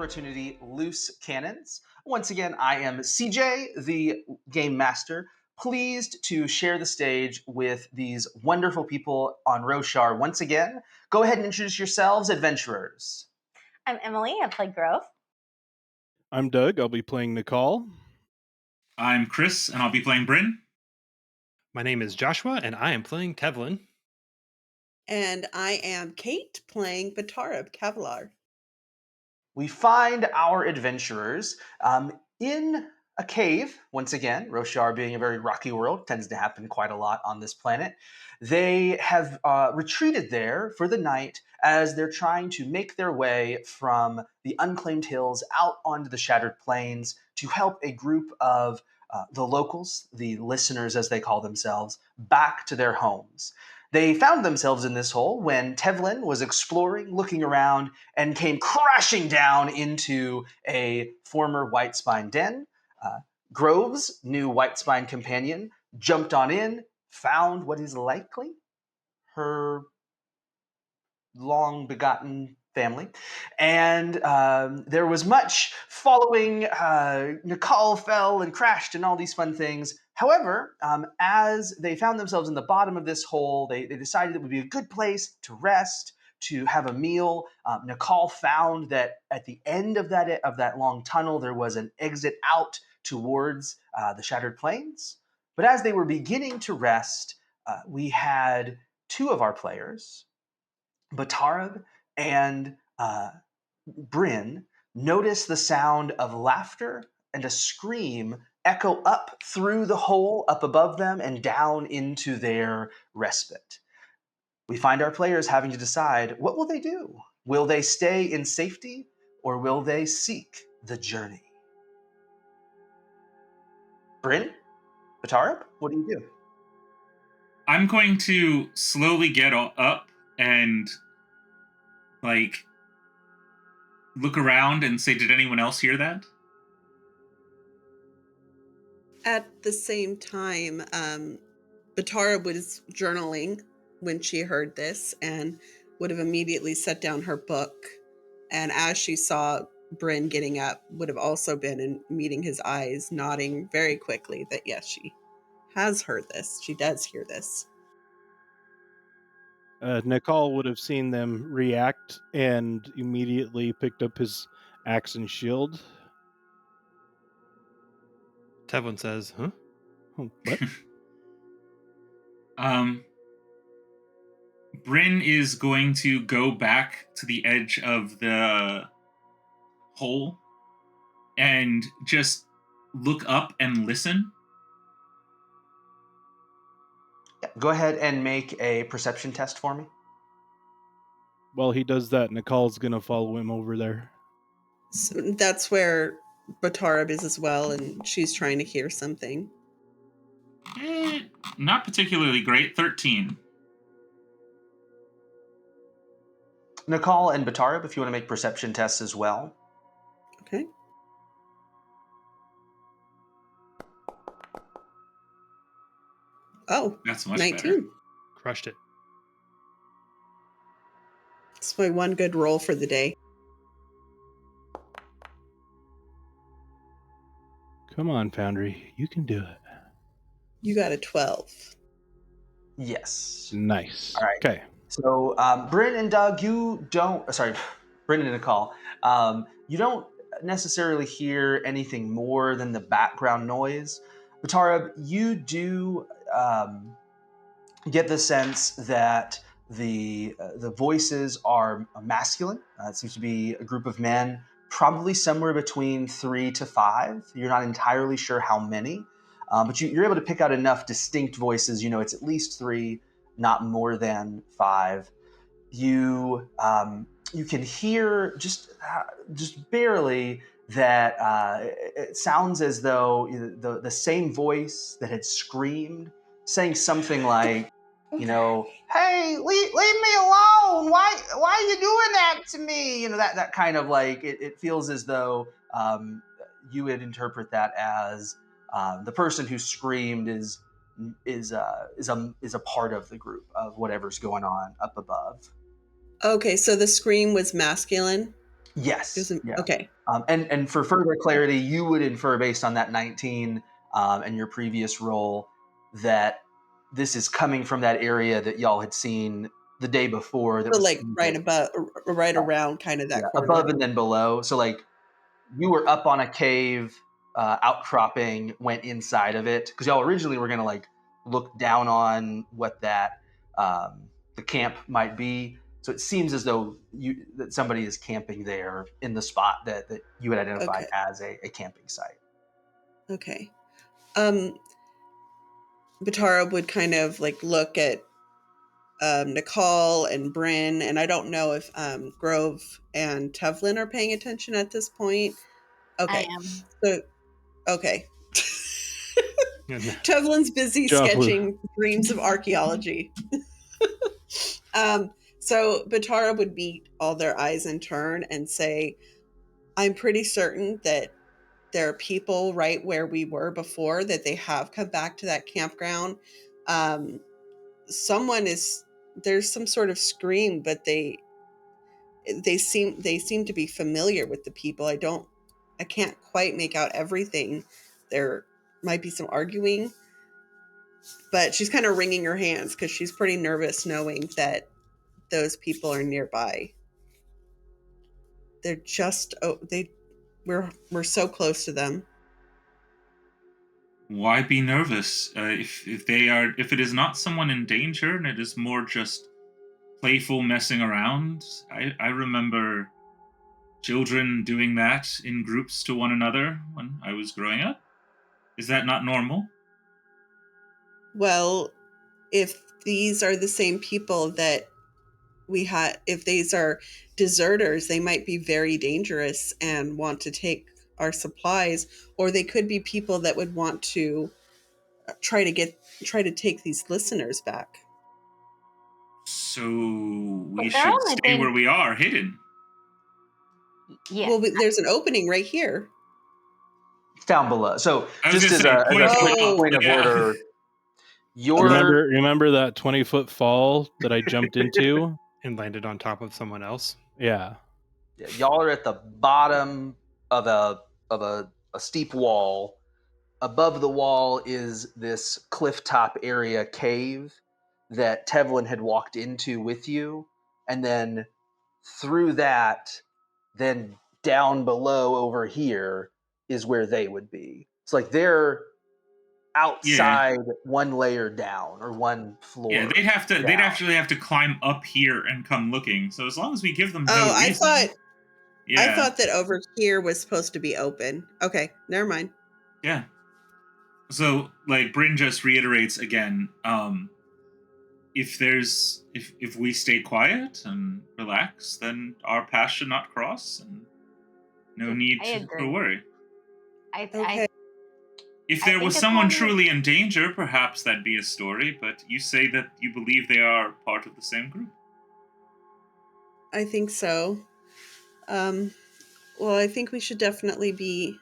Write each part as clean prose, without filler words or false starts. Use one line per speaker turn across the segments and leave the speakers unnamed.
opportunity, Loose Canons. Once again, I am CJ, the game master, pleased to share the stage with these wonderful people on Roshar once again. Go ahead and introduce yourselves, adventurers.
I'm Emily, I play Grove.
I'm Doug, I'll be playing Nakal.
I'm Chris, and I'll be playing Bryn.
My name is Joshua, and I am playing Tevlin.
And I am Cate, playing Batarab, Cavalier.
We find our adventurers in a cave. Once again, Roshar being a very rocky world, tends to happen quite a lot on this planet. They have retreated there for the night as they're trying to make their way from the unclaimed hills out onto the shattered plains to help a group of the locals, the listeners as they call themselves, back to their homes. They found themselves in this hole when Tevlin was exploring, looking around, and came crashing down into a former Whitespine den. Grove's new Whitespine companion jumped on in, found what is likely her long-begotten family, and there was much following. Nakal fell and crashed and all these fun things. However, as they found themselves in the bottom of this hole, they decided it would be a good place to rest, to have a meal. Nakal found that at the end of that long tunnel, there was an exit out towards the Shattered Plains. But as they were beginning to rest, we had two of our players, Batarab and Bryn, notice the sound of laughter and a scream echo up through the hole up above them and down into their respite. We find our players having to decide, what will they do? Will they stay in safety or will they seek the journey? Bryn? Batarab? What do you do?
I'm going to slowly get up and, look around and say, did anyone else hear that?
At the same time, Batarab was journaling when she heard this and would have immediately set down her book. And as she saw Bryn getting up, would have also been and meeting his eyes, nodding very quickly that yes, she has heard this. She does hear this.
Nakal would have seen them react and immediately picked up his axe and shield.
Tevlin says, huh?
Oh, what?
Bryn is going to go back to the edge of the hole and just look up and listen.
Yeah, go ahead and make a perception test for me.
While he does that, Nakal's going to follow him over there.
So that's where Batarab is as well, and she's trying to hear something.
Not particularly great. 13.
Nakal and Batarab, if you want to make perception tests as well.
Okay. Oh,
That's much
19.
better.
Crushed it.
It's my one good roll for the day.
Come on, Foundry. You can do it.
You got a 12.
Yes.
Nice.
All right.
Okay.
So, Bryn and Doug, Bryn and Nakal, you don't necessarily hear anything more than the background noise. Batarab, you do get the sense that the voices are masculine. It seems to be a group of men, probably somewhere between 3 to 5. You're not entirely sure how many, but you're able to pick out enough distinct voices. You know, it's at least 3, not more than 5. You can hear just barely that it sounds as though the same voice that had screamed, saying something like, you know, hey, leave me alone. Why are you doing that to me? You know, that kind of like, it feels as though you would interpret that as the person who screamed is a part of the group of whatever's going on up above.
Okay, so the scream was masculine?
Yes.
Doesn't
Yeah.
okay.
And for further clarity, you would infer based on that 19 and your previous roll that this is coming from that area that y'all had seen the day before. That
So
was
like right above, right around kind of that corner.
above and then below. So like you were up on a cave outcropping, went inside of it because y'all originally were gonna like look down on what that the camp might be. So it seems as though that somebody is camping there in the spot that you had identified as a camping site.
Okay. Batarab would kind of like look at Nakal and Bryn, and I don't know if Grove and Tevlin are paying attention at this point. Okay.
I am.
So, okay. Tevlin's busy
Jofwu.
sketching dreams of archaeology. So Batarab would meet all their eyes in turn and say, I'm pretty certain that there are people right where we were before, that they have come back to that campground. There's some sort of scream, but they seem to be familiar with the people. I can't quite make out everything. There might be some arguing, but she's kind of wringing her hands because she's pretty nervous knowing that those people are nearby. They're just we're so close to them.
Why be nervous? If it is not someone in danger and it is more just playful messing around, I remember children doing that in groups to one another when I was growing up. Is that not normal?
Well, if these are the same people that if these are deserters, they might be very dangerous and want to take our supplies, or they could be people that would want to try to take these listeners back.
So we
But they're
should
only
stay where we are, hidden.
Yeah.
Well, there's an opening right here.
It's down below. So
I was
just as
gonna
a
say,
point of
yeah.
order,
Remember that 20-foot fall that I jumped into?
And landed on top of someone else.
Yeah.
y'all are at the bottom of a steep wall. Above the wall is this clifftop area cave that Tevlin had walked into with you, and then through that, then down below over here is where they would be. It's like they're outside one layer down or one floor.
Yeah, they'd actually have to climb up here and come looking. So as long as we give them
I thought that over here was supposed to be open. Okay, never mind.
Yeah. So like Bryn just reiterates again, if we stay quiet and relax, then our paths should not cross and no need to worry.
Okay.
If there was someone truly in danger, perhaps that'd be a story, but you say that you believe they are part of the same group.
I think so. Well, I think we should definitely be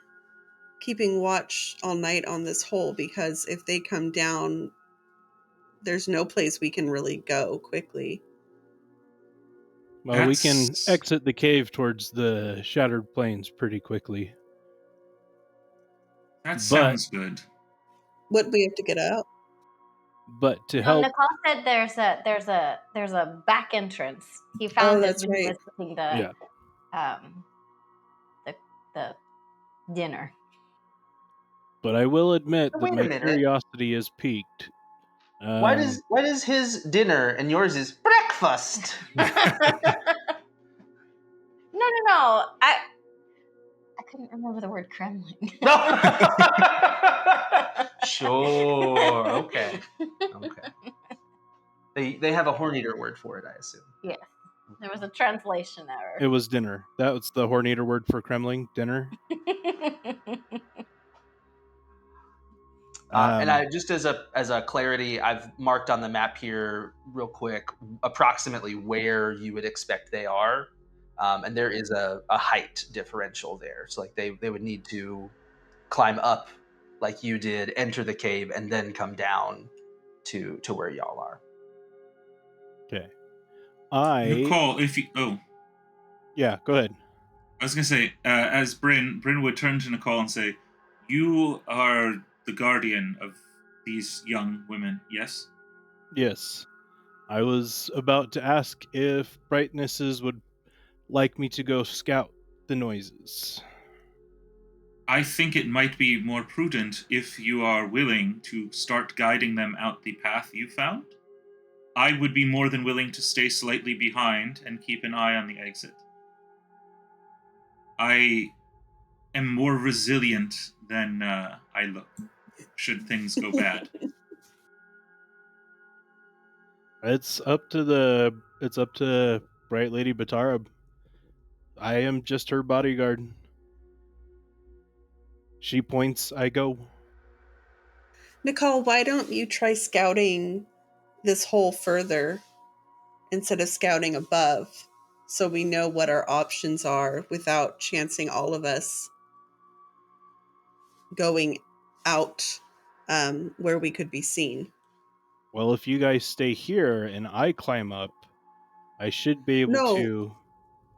keeping watch all night on this hole, because if they come down, there's no place we can really go quickly.
Well, we can exit the cave towards the Shattered Plains pretty quickly.
That sounds good.
What do we have to get out?
But to help,
Nakal said there's a back entrance. He found
that's
when he
right.
was cooking the dinner.
But I will admit that
Wait a
my
minute.
curiosity is piqued.
Why does his dinner and yours is breakfast?
No. I couldn't remember the word Kremlin.
Sure. Okay. They have a Horneater word for it, I assume.
Yes. There was a translation error.
It was dinner. That was the Horneater word for Kremlin, dinner.
And I just as a clarity, I've marked on the map here real quick approximately where you would expect they are. And there is a height differential there. So like they would need to climb up like you did, enter the cave, and then come down to where y'all are.
Okay.
Nicole, yeah,
go ahead.
I was gonna say, as Bryn would turn to Nakal and say, "You are the guardian of these young women, yes?"
Yes. I was about to ask if Brightnesses would like me to go scout the noises.
I think it might be more prudent if you are willing to start guiding them out the path you found. I would be more than willing to stay slightly behind and keep an eye on the exit. I am more resilient than I look, should things go bad.
It's up to Bright Lady Batarab. I am just her bodyguard. She points, I go.
Nakal, why don't you try scouting this hole further instead of scouting above, so we know what our options are without chancing all of us going out where we could be seen?
Well, if you guys stay here and I climb up, I should be able
No,
to...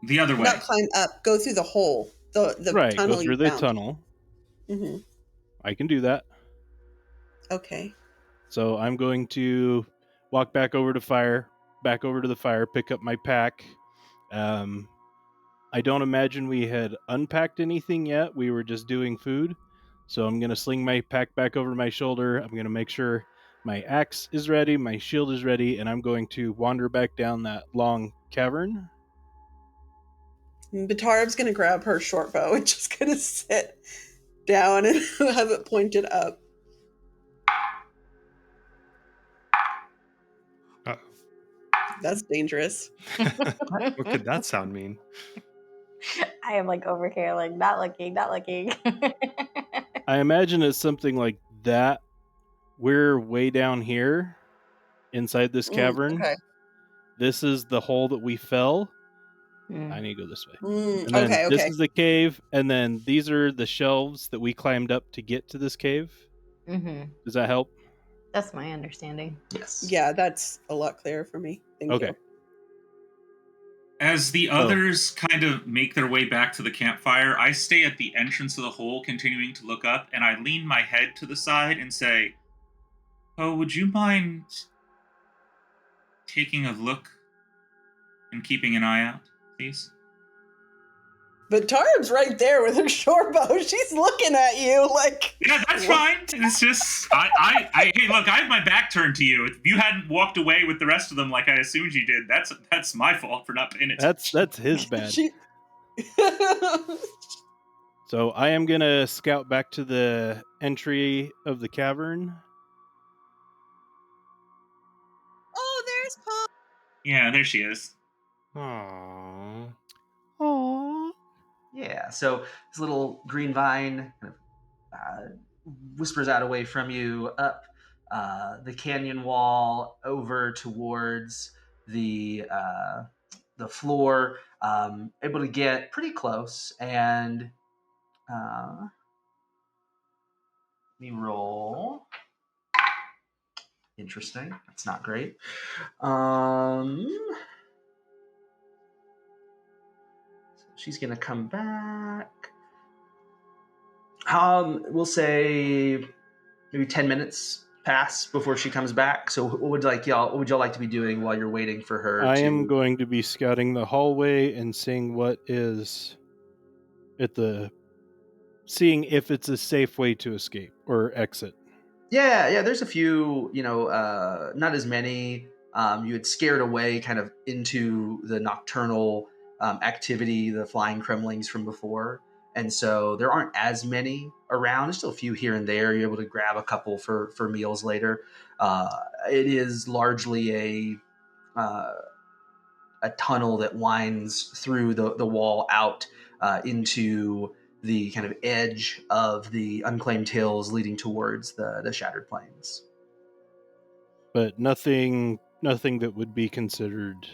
The other way.
not climb up, go through the hole, the
Right,
tunnel
go through
you
the
found.
tunnel.
Mm-hmm.
I can do that.
Okay.
So I'm going to walk back over to the fire, pick up my pack. I don't imagine we had unpacked anything yet. We were just doing food. So I'm going to sling my pack back over my shoulder. I'm going to make sure my axe is ready, my shield is ready, and I'm going to wander back down that long cavern.
Batarab's going to grab her short bow and just going to sit down and have it pointed up.
Uh-oh.
That's dangerous.
What could that sound mean?
I am like over here, like not looking.
I imagine it's something like that. We're way down here inside this cavern.
Okay.
This is the hole that we fell.
Mm.
I need to go this way.
Mm,
And then
okay.
this is the cave, and then these are the shelves that we climbed up to get to this cave.
Mm-hmm.
Does that help?
That's my understanding.
Yes.
Yeah, that's a lot clearer for me. Thank
Okay.
you.
As the others kind of make their way back to the campfire, I stay at the entrance of the hole, continuing to look up, and I lean my head to the side and say, "Oh, would you mind taking a look and keeping an eye out, please?"
But Tarab's right there with her short bow. She's looking at you like...
Yeah, that's fine. It's just, hey, look, I have my back turned to you. If you hadn't walked away with the rest of them like I assumed you did, that's my fault for not paying attention.
That's his bad. So I am going to scout back to the entry of the cavern.
Oh, there's Paul.
Yeah, there she is.
Aww.
Aww.
Yeah. So this little green vine kind of whispers out away from you up the canyon wall over towards the floor, able to get pretty close. And let me roll. Interesting. That's not great. She's gonna come back. We'll say maybe 10 minutes pass before she comes back. So what would y'all like to be doing while you're waiting for her?
I am going to be scouting the hallway and seeing what is seeing if it's a safe way to escape or exit.
Yeah, there's a few, not as many. You had scared away kind of into the nocturnal activity, the flying cremlings from before. And so there aren't as many around. There's still a few here and there. You're able to grab a couple for meals later. It is largely a tunnel that winds through the wall out into the kind of edge of the unclaimed hills leading towards the Shattered Plains.
But nothing that would be considered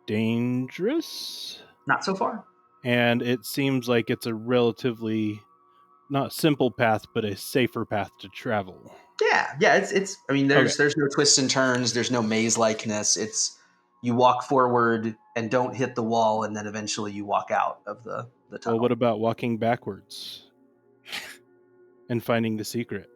dangerous?
Not so far.
And it seems like it's a relatively not simple path, but a safer path to travel.
Yeah. It's. I mean, there's no twists and turns. There's no maze likeness. It's you walk forward and don't hit the wall, and then eventually you walk out of the tunnel.
Well, what about walking backwards and finding the secret?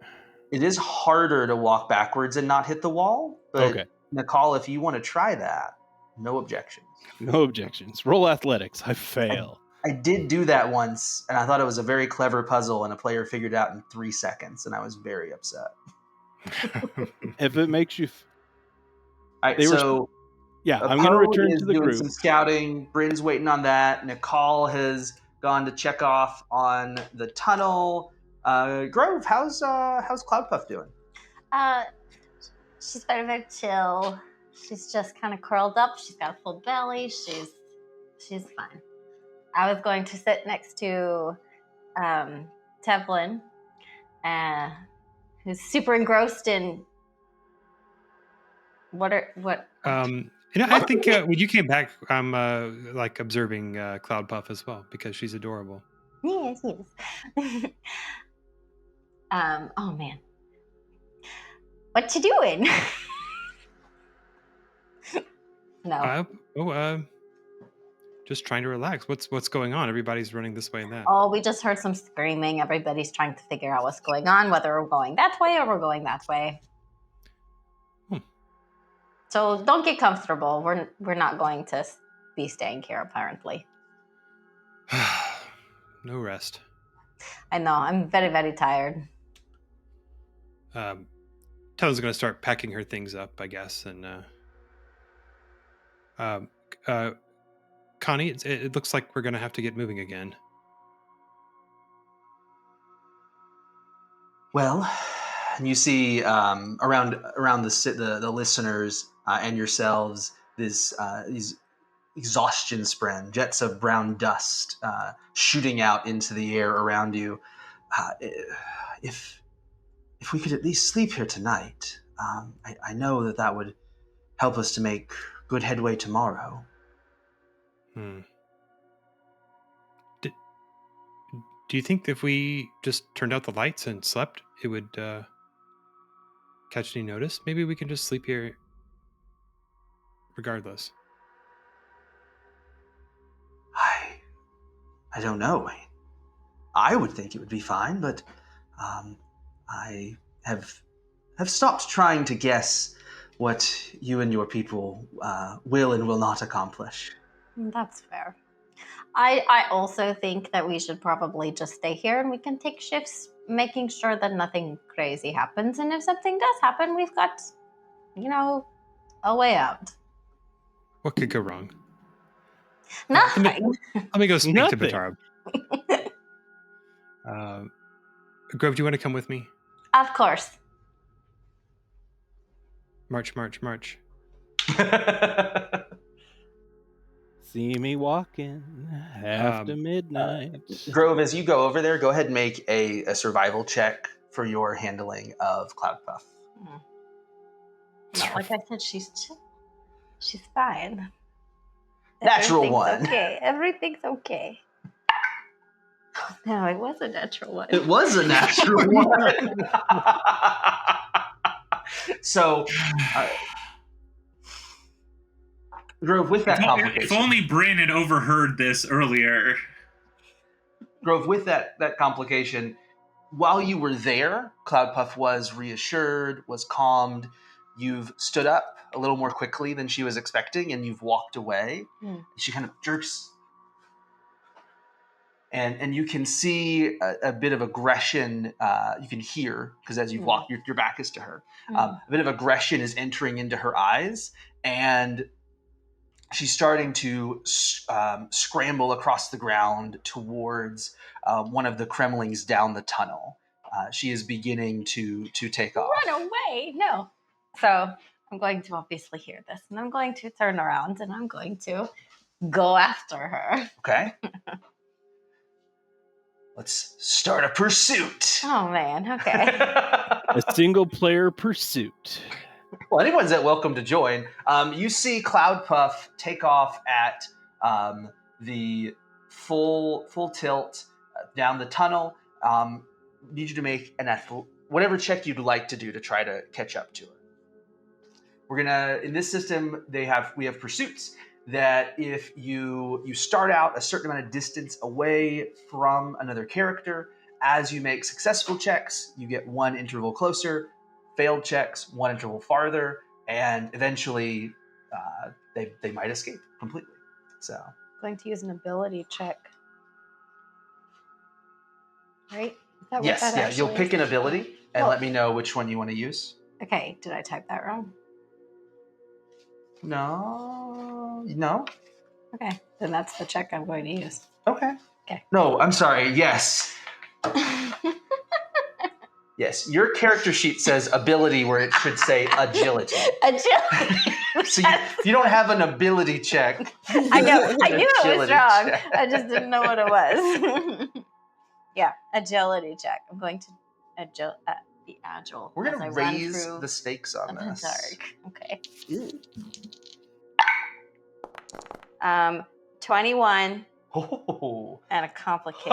It is harder to walk backwards and not hit the wall, but
Okay.
Nakal, if you want to try that, no objections.
No objections. Roll athletics. I fail.
I did do that once, and I thought it was a very clever puzzle, and a player figured it out in 3 seconds, and I was very upset.
If it makes you...
All right,
They were-
so
I'm going to return
is
to the
doing
group.
some scouting. Bryn's waiting on that. Nakal has gone to check off on the tunnel. Grove, how's Cloudpuff doing?
She's very, very chill. She's just kind of curled up. She's got a full belly. She's fine. I was going to sit next to Tevlin, who's super engrossed in what.
I think when you came back, I'm like observing Cloudpuff as well because she's adorable.
Yes. Oh man, what you doing? No.
Just trying to relax. What's going on? Everybody's running this way and that.
Oh, we just heard some screaming. Everybody's trying to figure out what's going on, whether we're going that way or we're going that way. So don't get comfortable. We're not going to be staying here, apparently.
No rest.
I know. I'm very, very tired.
Tevlin's going to start packing her things up, I guess, and Connie, it looks like we're going to have to get moving again.
Well, and you see around the listeners and yourselves these exhaustion spren, jets of brown dust shooting out into the air around you. If we could at least sleep here tonight, I know that would help us to make good headway tomorrow.
Do you think if we just turned out the lights and slept, it would catch any notice? Maybe we can just sleep here regardless.
I don't know. I would think it would be fine, but I have stopped trying to guess what you and your people will and will not accomplish.
That's fair. I also think that we should probably just stay here and we can take shifts making sure that nothing crazy happens. And if something does happen, we've got, a way out.
What could go wrong?
Nothing.
Let me go speak to Batarab. Grove, do you want to come with me?
Of course.
March, march, march.
See me walking after midnight.
Grove, as you go over there, go ahead and make a survival check for your handling of Cloudpuff.
Like I said, she's chill. She's fine.
Natural
Everything's
one.
Okay, everything's okay. No, it was a natural one.
It was a natural one. So, Grove, with that complication.
If only Bryn had overheard this earlier.
Grove, with that complication, while you were there, Cloudpuff was reassured, was calmed. You've stood up a little more quickly than she was expecting, and you've walked away. She kind of jerks. And you can see a bit of aggression. You can hear, because as you've walked, your back is to her. A bit of aggression is entering into her eyes, and she's starting to scramble across the ground towards one of the Kremlings down the tunnel. She is beginning to take off.
Run away! No. So I'm going to obviously hear this, and I'm going to turn around, and I'm going to go after her.
Okay. Let's start a pursuit.
Oh, man. Okay.
A single-player pursuit.
Well, anyone's welcome to join. You see Cloudpuff take off at the full tilt down the tunnel. Need you to make whatever check you'd like to do to try to catch up to her. in this system, we have pursuits that if you start out a certain amount of distance away from another character, as you make successful checks, you get one interval closer, failed checks, one interval farther, and eventually they might escape completely. So
I'm going to use an ability check. Right? Is that
yes,
what that
you'll
actually
pick
is?
an ability and let me know which one you want to use.
Okay, did I type that wrong?
No.
Okay, then that's the check I'm going to use.
Okay.
Okay.
No, I'm sorry. Yes. Yes, your character sheet says ability where it should say agility.
Agility.
So you don't have an ability check.
I know. I knew it was
Agility
wrong.
check.
I just didn't know what it was. Yeah, agility check. I'm going to be agile.
We're
as
going
I
to
run
raise
through
the stakes on
the
this.
dark. Okay. 21
Oh.
and a complication.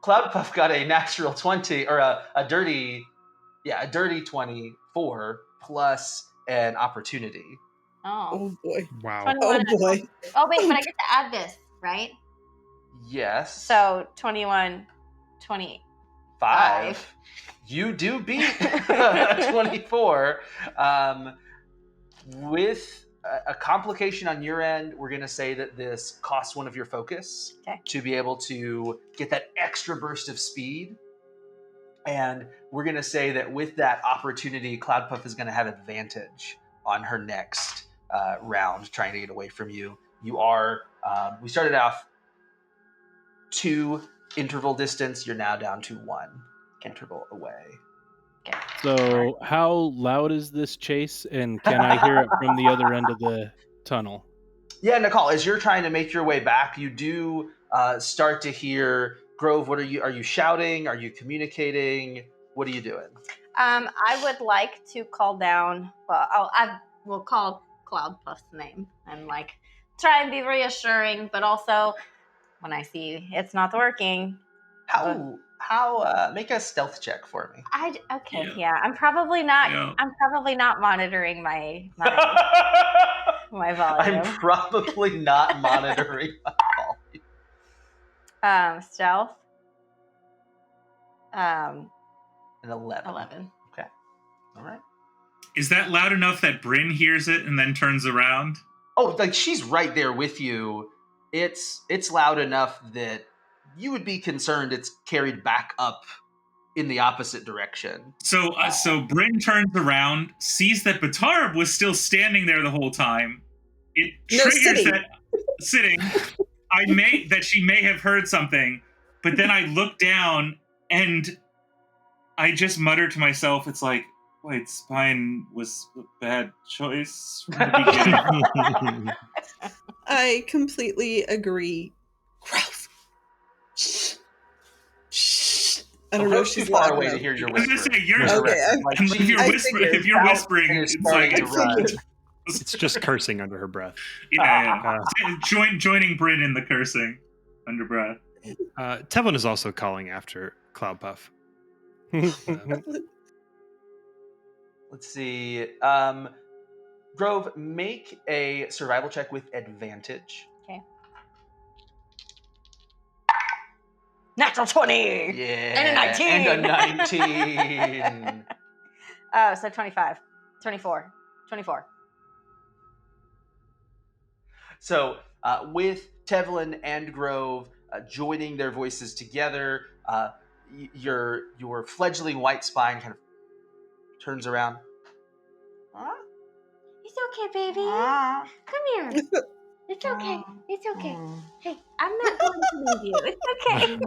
Cloudpuff got a natural 20 or a dirty 24 plus an opportunity.
Oh.
Oh boy.
Wow.
21
Oh boy.
Oh wait, but I get to add this, right?
Yes.
So 21, 20.
5. You do beat 24. With a complication on your end, we're going to say that this costs one of your focus to be able to get that extra burst of speed. And we're going to say that with that opportunity, Cloudpuff is going to have advantage on her next round trying to get away from you. You are, we started off 2 interval distance. You're now down to 1 interval away.
Okay.
So how loud is this chase, and can I hear it from the other end of the tunnel?
Yeah, Nakal, as you're trying to make your way back, you do start to hear Grove. What are you shouting? Are you communicating? What are you doing?
I would like to call down. Well, I will call Cloudpuff's name and try and be reassuring, but also when I see it's not working.
How make a stealth check for me.
I'm probably not.
Yeah.
I'm probably not monitoring my my volume.
I'm probably not monitoring my volume.
Stealth.
An 11.
11.
Okay. All right.
Is that loud enough that Bryn hears it and then turns around?
Oh, she's right there with you. It's loud enough that you would be concerned it's carried back up in the opposite direction.
So Bryn turns around, sees that Batarab was still standing there the whole time. It triggers sitting. That she may have heard something, but then I look down and I just mutter to myself, it's like, Whitespine was a bad choice from the beginning.
I completely agree. Grove. Shh. I don't know if she's
far
loud
away
enough.
to hear your
I was
whisper.
gonna say, you're
Okay,
if you're whispering, it's like
to run.
It's just cursing under her breath.
Yeah. Joining Bryn in the cursing under breath.
Tevlin is also calling after Cloudpuff.
Let's see. Grove, make a survival check with advantage.
Okay. Natural 20.
Yeah.
And a 19.
And a 19.
Oh, so 25. 24.
So with Tevlin and Grove joining their voices together, your fledgling Whitespine kind of turns around. Huh?
It's okay, baby. Come here. It's okay. It's okay. Hey, I'm not going to leave you. It's okay.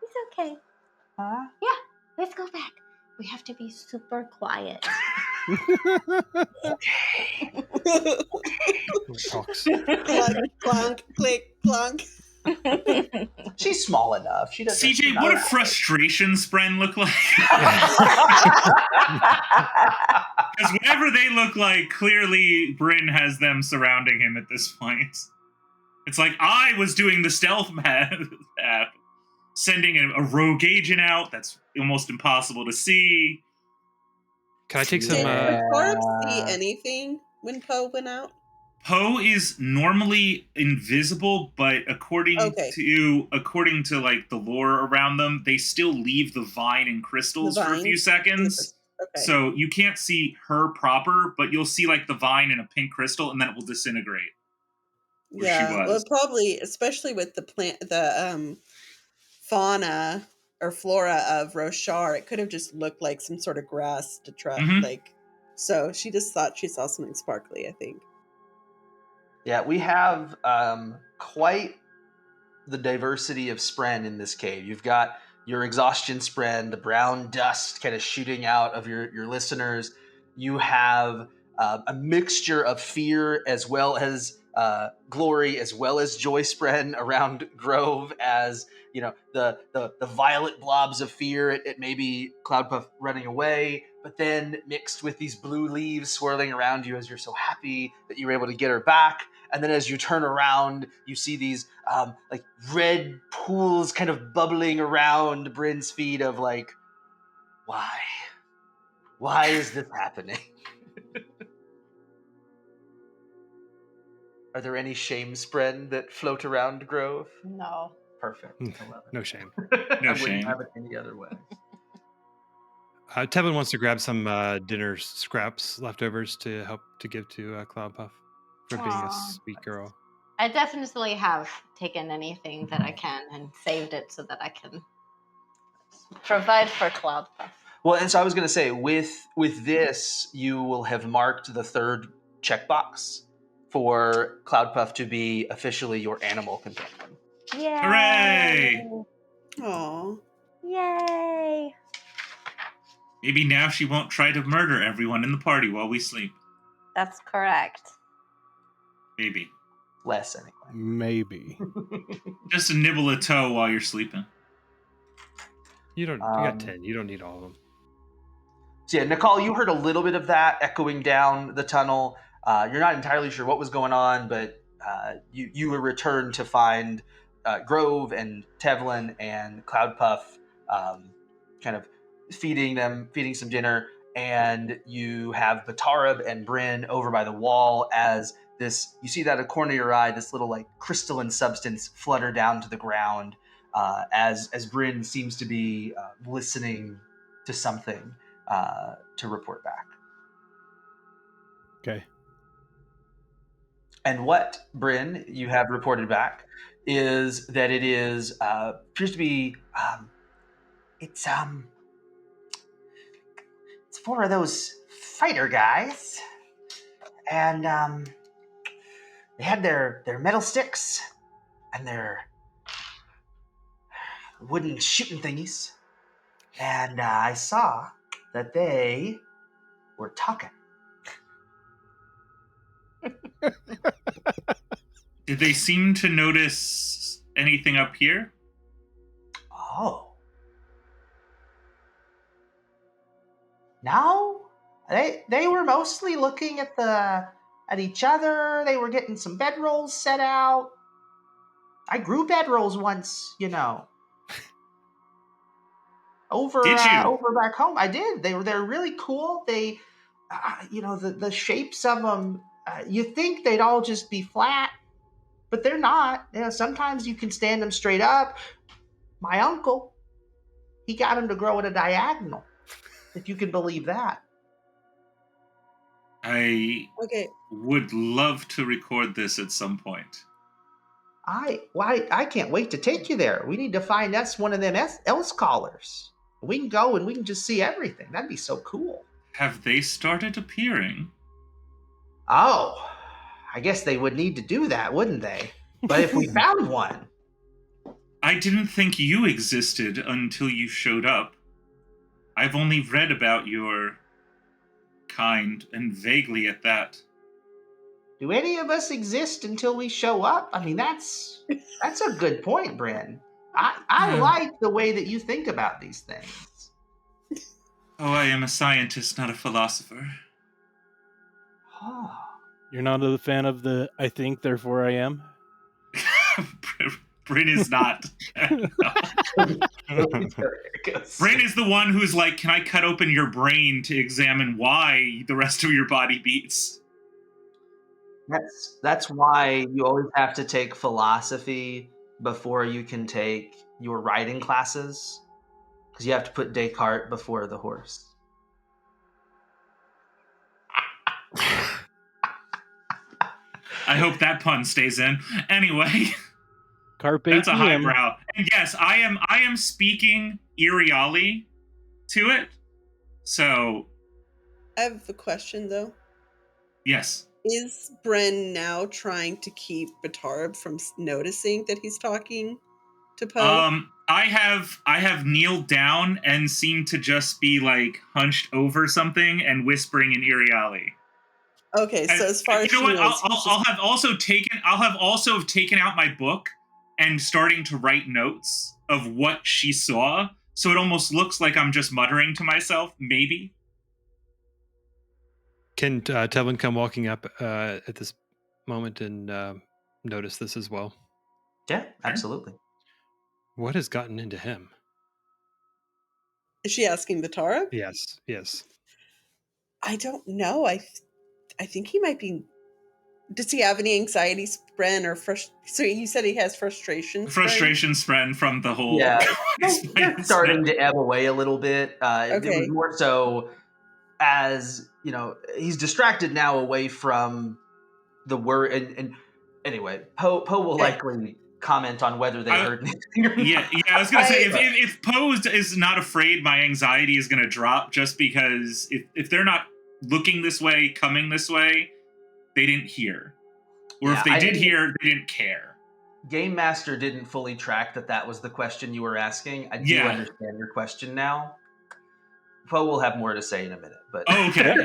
It's okay.
Huh?
Yeah, let's go back. We have to be super quiet.
Talks.
Clunk, clunk, click, clunk.
She's small enough. She doesn't.
CJ, what do frustration spren look like? Because whatever they look like, clearly Bryn has them surrounding him at this point. It's like, I was doing the stealth map, sending a rogue agent out that's almost impossible to see.
Can I take
Did
some?
Batarab see anything when Poe went out?
Poe is normally invisible, but according to like the lore around them, they still leave the vine and crystals for a few seconds.
Okay.
So you can't see her proper, but you'll see like the vine and a pink crystal, and then it will disintegrate. Where she was.
Well, probably, especially with the fauna or flora of Roshar, it could have just looked like some sort of grass to try, like. So she just thought she saw something sparkly, I think.
Yeah, we have quite the diversity of spren in this cave. You've got your exhaustion spren, the brown dust kind of shooting out of your listeners. You have a mixture of fear as well as glory, as well as joy spren around Grove, as you know the violet blobs of fear at maybe Cloudpuff running away, but then mixed with these blue leaves swirling around you as you're so happy that you were able to get her back. And then as you turn around, you see these like red pools kind of bubbling around Bryn's feet of like, why? Why is this happening? Are there any shame spren that float around Grove?
No.
Perfect.
No shame.
No
I
shame.
wouldn't have it any other way.
Tevlin wants to grab some dinner scraps, leftovers to help to give to Cloudpuff for being a sweet girl.
I definitely have taken anything that I can and saved it so that I can provide for Cloudpuff.
Well, and so I was going to say, with this, you will have marked the third checkbox for Cloudpuff to be officially your animal companion.
Yay!
Hooray!
Aww.
Yay!
Maybe now she won't try to murder everyone in the party while we sleep.
That's correct.
Maybe.
Less, anyway.
Maybe.
Just to nibble a toe while you're sleeping.
You got 10. You don't need all of them.
So yeah, Nakal, you heard a little bit of that echoing down the tunnel. You're not entirely sure what was going on, but you were returned to find Grove and Tevlin and Cloudpuff kind of feeding some dinner, and you have Batarab and Bryn over by the wall as this, you see that at the corner of your eye, this little like crystalline substance flutter down to the ground as Bryn seems to be listening to something to report back.
Okay.
And what, Bryn, you have reported back is that it is appears to be it's four of those fighter guys, and they had their metal sticks and their wooden shooting thingies, and I saw that they were talking.
Did they seem to notice anything up here?
Oh. No, they were mostly looking at each other. They were getting some bedrolls set out. I grew bedrolls once, you know. Over
Did you?
Over back home, I did. They're really cool. They, the shapes of them. You think they'd all just be flat, but they're not. You know, sometimes you can stand them straight up. My uncle, he got them to grow at a diagonal, if you can believe that.
I would love to record this at some point.
I can't wait to take you there. We need to find us one of them else callers. We can go and we can just see everything. That'd be so cool.
Have they started appearing?
Oh, I guess they would need to do that, wouldn't they? But if we found one.
I didn't think you existed until you showed up. I've only read about your kind, and vaguely at that.
Do any of us exist until we show up? I mean, that's a good point, Bryn. I like the way that you think about these things.
Oh, I am a scientist, not a philosopher.
Oh.
You're not a fan of the I think, therefore I am?
Bryn is not. No. Bryn is the one who's like, can I cut open your brain to examine why the rest of your body beats?
That's why you always have to take philosophy before you can take your writing classes, because you have to put Descartes before the horse.
I hope that pun stays in. Anyway,
Carpe
that's a
diem.
highbrow. And yes, I am speaking Iriali to it. So
I have a question though.
yes.
Is Bryn now trying to keep Batarab from noticing that he's talking to Poe?
I have kneeled down and seemed to just be like hunched over something and whispering in Iriali.
Okay, so as far as
you know
she
what,
knows,
I'll have also taken out my book and starting to write notes of what she saw. So it almost looks like I'm just muttering to myself, maybe.
Can Tevlin come walking up at this moment and notice this as well?
Yeah, absolutely.
What has gotten into him?
is she asking Batarab?
Yes.
I don't know. I think he might be. Does he have any anxiety, Bryn, or so you said he has frustration?
Frustration spread from the whole.
Yeah, they're starting to ebb away a little bit. It was more so as, he's distracted now away from the word. And anyway, Poe will likely comment on whether they heard anything or not.
Yeah, I was going to say, if Poe is not afraid, my anxiety is going to drop, just because if they're not looking this way, coming this way, they didn't hear. Or if they did hear, they didn't care.
Game Master didn't fully track that was the question you were asking. I do understand your question now. Poe will have more to say in a minute, but
okay.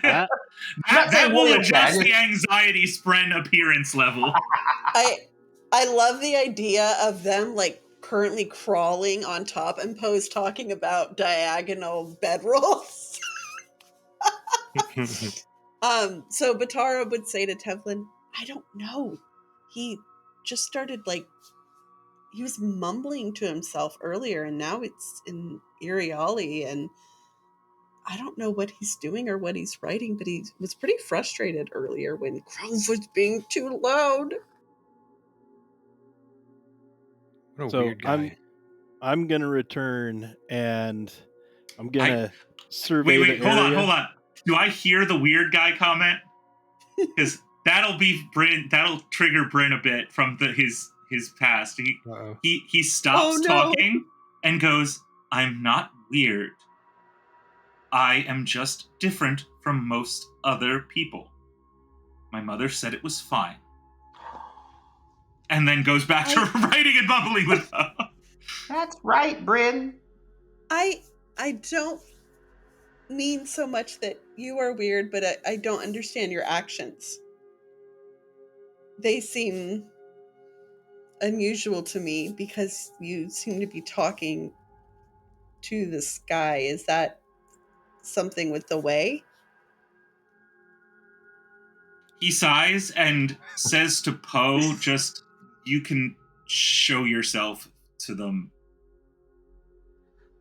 That will adjust the anxiety spren appearance level.
I love the idea of them like currently crawling on top, and Poe's talking about diagonal bedrolls. So Batara would say to Tevlin, I don't know. He just started he was mumbling to himself earlier, and now it's in Iriali, and I don't know what he's doing or what he's writing, but he was pretty frustrated earlier when Grove was being too loud.
What a weird guy.
I'm going to return, and I'm going to survey the area.
Hold on. Do I hear the weird guy comment? Because that'll be Bryn. That'll trigger Bryn a bit from his past. He stops talking and goes, "I'm not weird. I am just different from most other people. My mother said it was fine." And then goes back to writing and bubbling with them.
That's right, Bryn.
I don't mean so much that you are weird, but I don't understand your actions. They seem unusual to me because you seem to be talking to the sky. Is that something with the way?
He sighs and says to Poe, just, you can show yourself to them.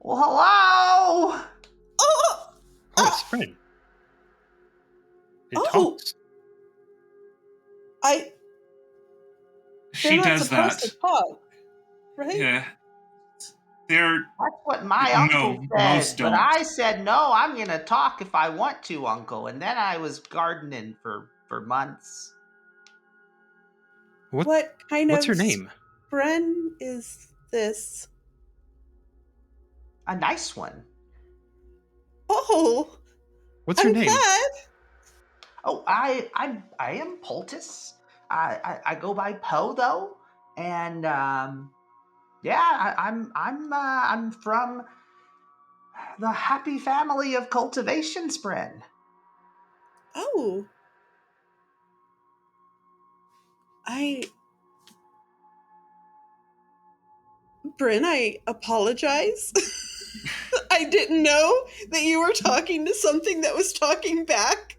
Well, hello!
Oh,
it's Bryn. It talks.
She does that.
To talk, right?
Yeah.
That's what my uncle said, but I said, no, I'm going to talk if I want to, Uncle. And then I was gardening for months.
What kind
What's
of
her name?
Bryn is this?
A nice one.
Oh.
What's her name?
Glad.
Oh, I am Poultice. I go by Poe though, and I'm from the happy family of cultivation spren.
Oh. Bryn, I apologize. I didn't know that you were talking to something that was talking back.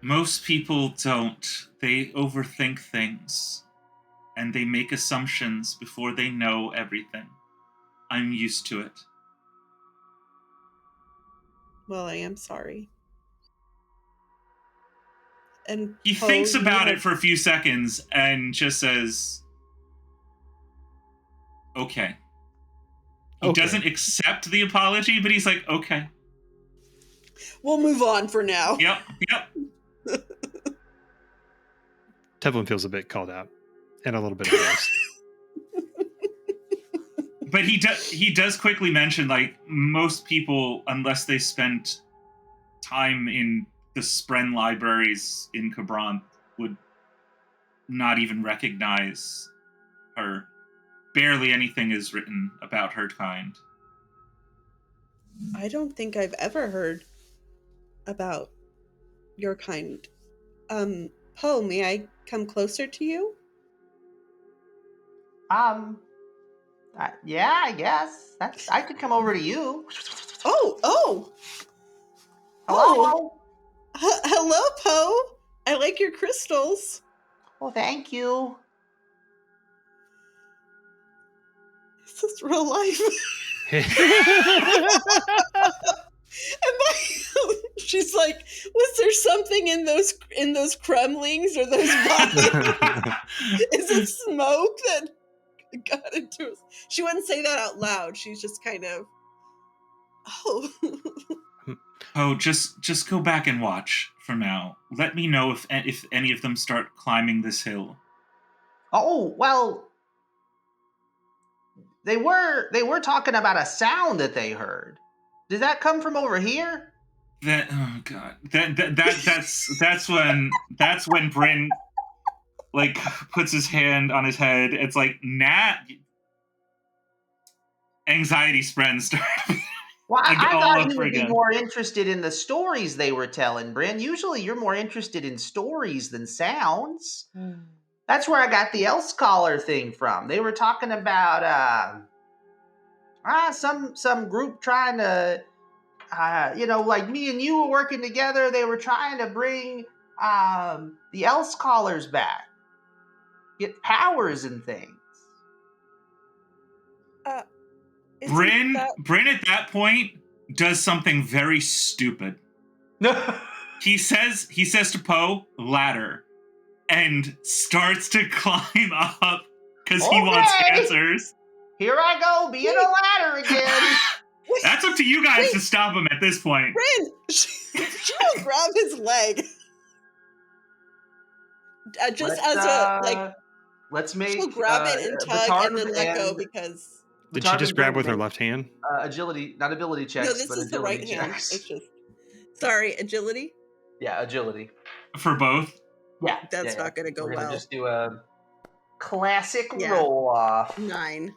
Most people don't. They overthink things. and they make assumptions before they know everything. I'm used to it.
Well, I am sorry. And
He
Poe,
thinks
you
about
had-
it for a few seconds and just says, okay. He
Okay.
doesn't accept the apology, but he's like, okay.
We'll move on for now.
Yep.
Tevlin feels a bit called out and a little bit embarrassed.
But he does quickly mention, like, most people, unless they spent time in the spren libraries in Cabran, would not even recognize her. Barely anything is written about her kind.
I don't think I've ever heard about your kind. Poe, may I come closer to you?
Yeah, I guess. I could come over to you.
Oh!
Hello?
Hello, Poe. I like your crystals.
Well, thank you.
This is real life. She's like, was there something in those crumblings or those bodies? Is it smoke that got into us? She wouldn't say that out loud. She's just kind of,
Oh, just go back and watch for now. Let me know if any of them start climbing this hill.
Oh, well, they were talking about a sound that they heard. Did that come from over here?
Oh god. That's when Bryn like puts his hand on his head. It's like anxiety spren start.
Well,
Like,
I
all
thought
over
you would be
again.
more interested in the stories they were telling, Bryn. Usually you're more interested in stories than sounds. That's where I got the Else Caller thing from. They were talking about some group trying to, like me and you were working together. They were trying to bring the Else Callers back, get powers and things.
Bryn at that point does something very stupid. He says to Poe, ladder, and starts to climb up because he wants answers.
Here I go, being a ladder again.
That's up to you guys to stop him at this point.
Bryn, she will grab his leg.
Let's make.
She'll grab it and tug
Batarab
and then let go because.
Did she just grab with her left hand?
Agility, not ability checks.
No, this
but
is the right
agility
hand.
checks.
It's just. Sorry, agility?
Yeah, agility.
For both?
Yeah.
That's not going to go
We're
well.
gonna just do a classic roll off.
9.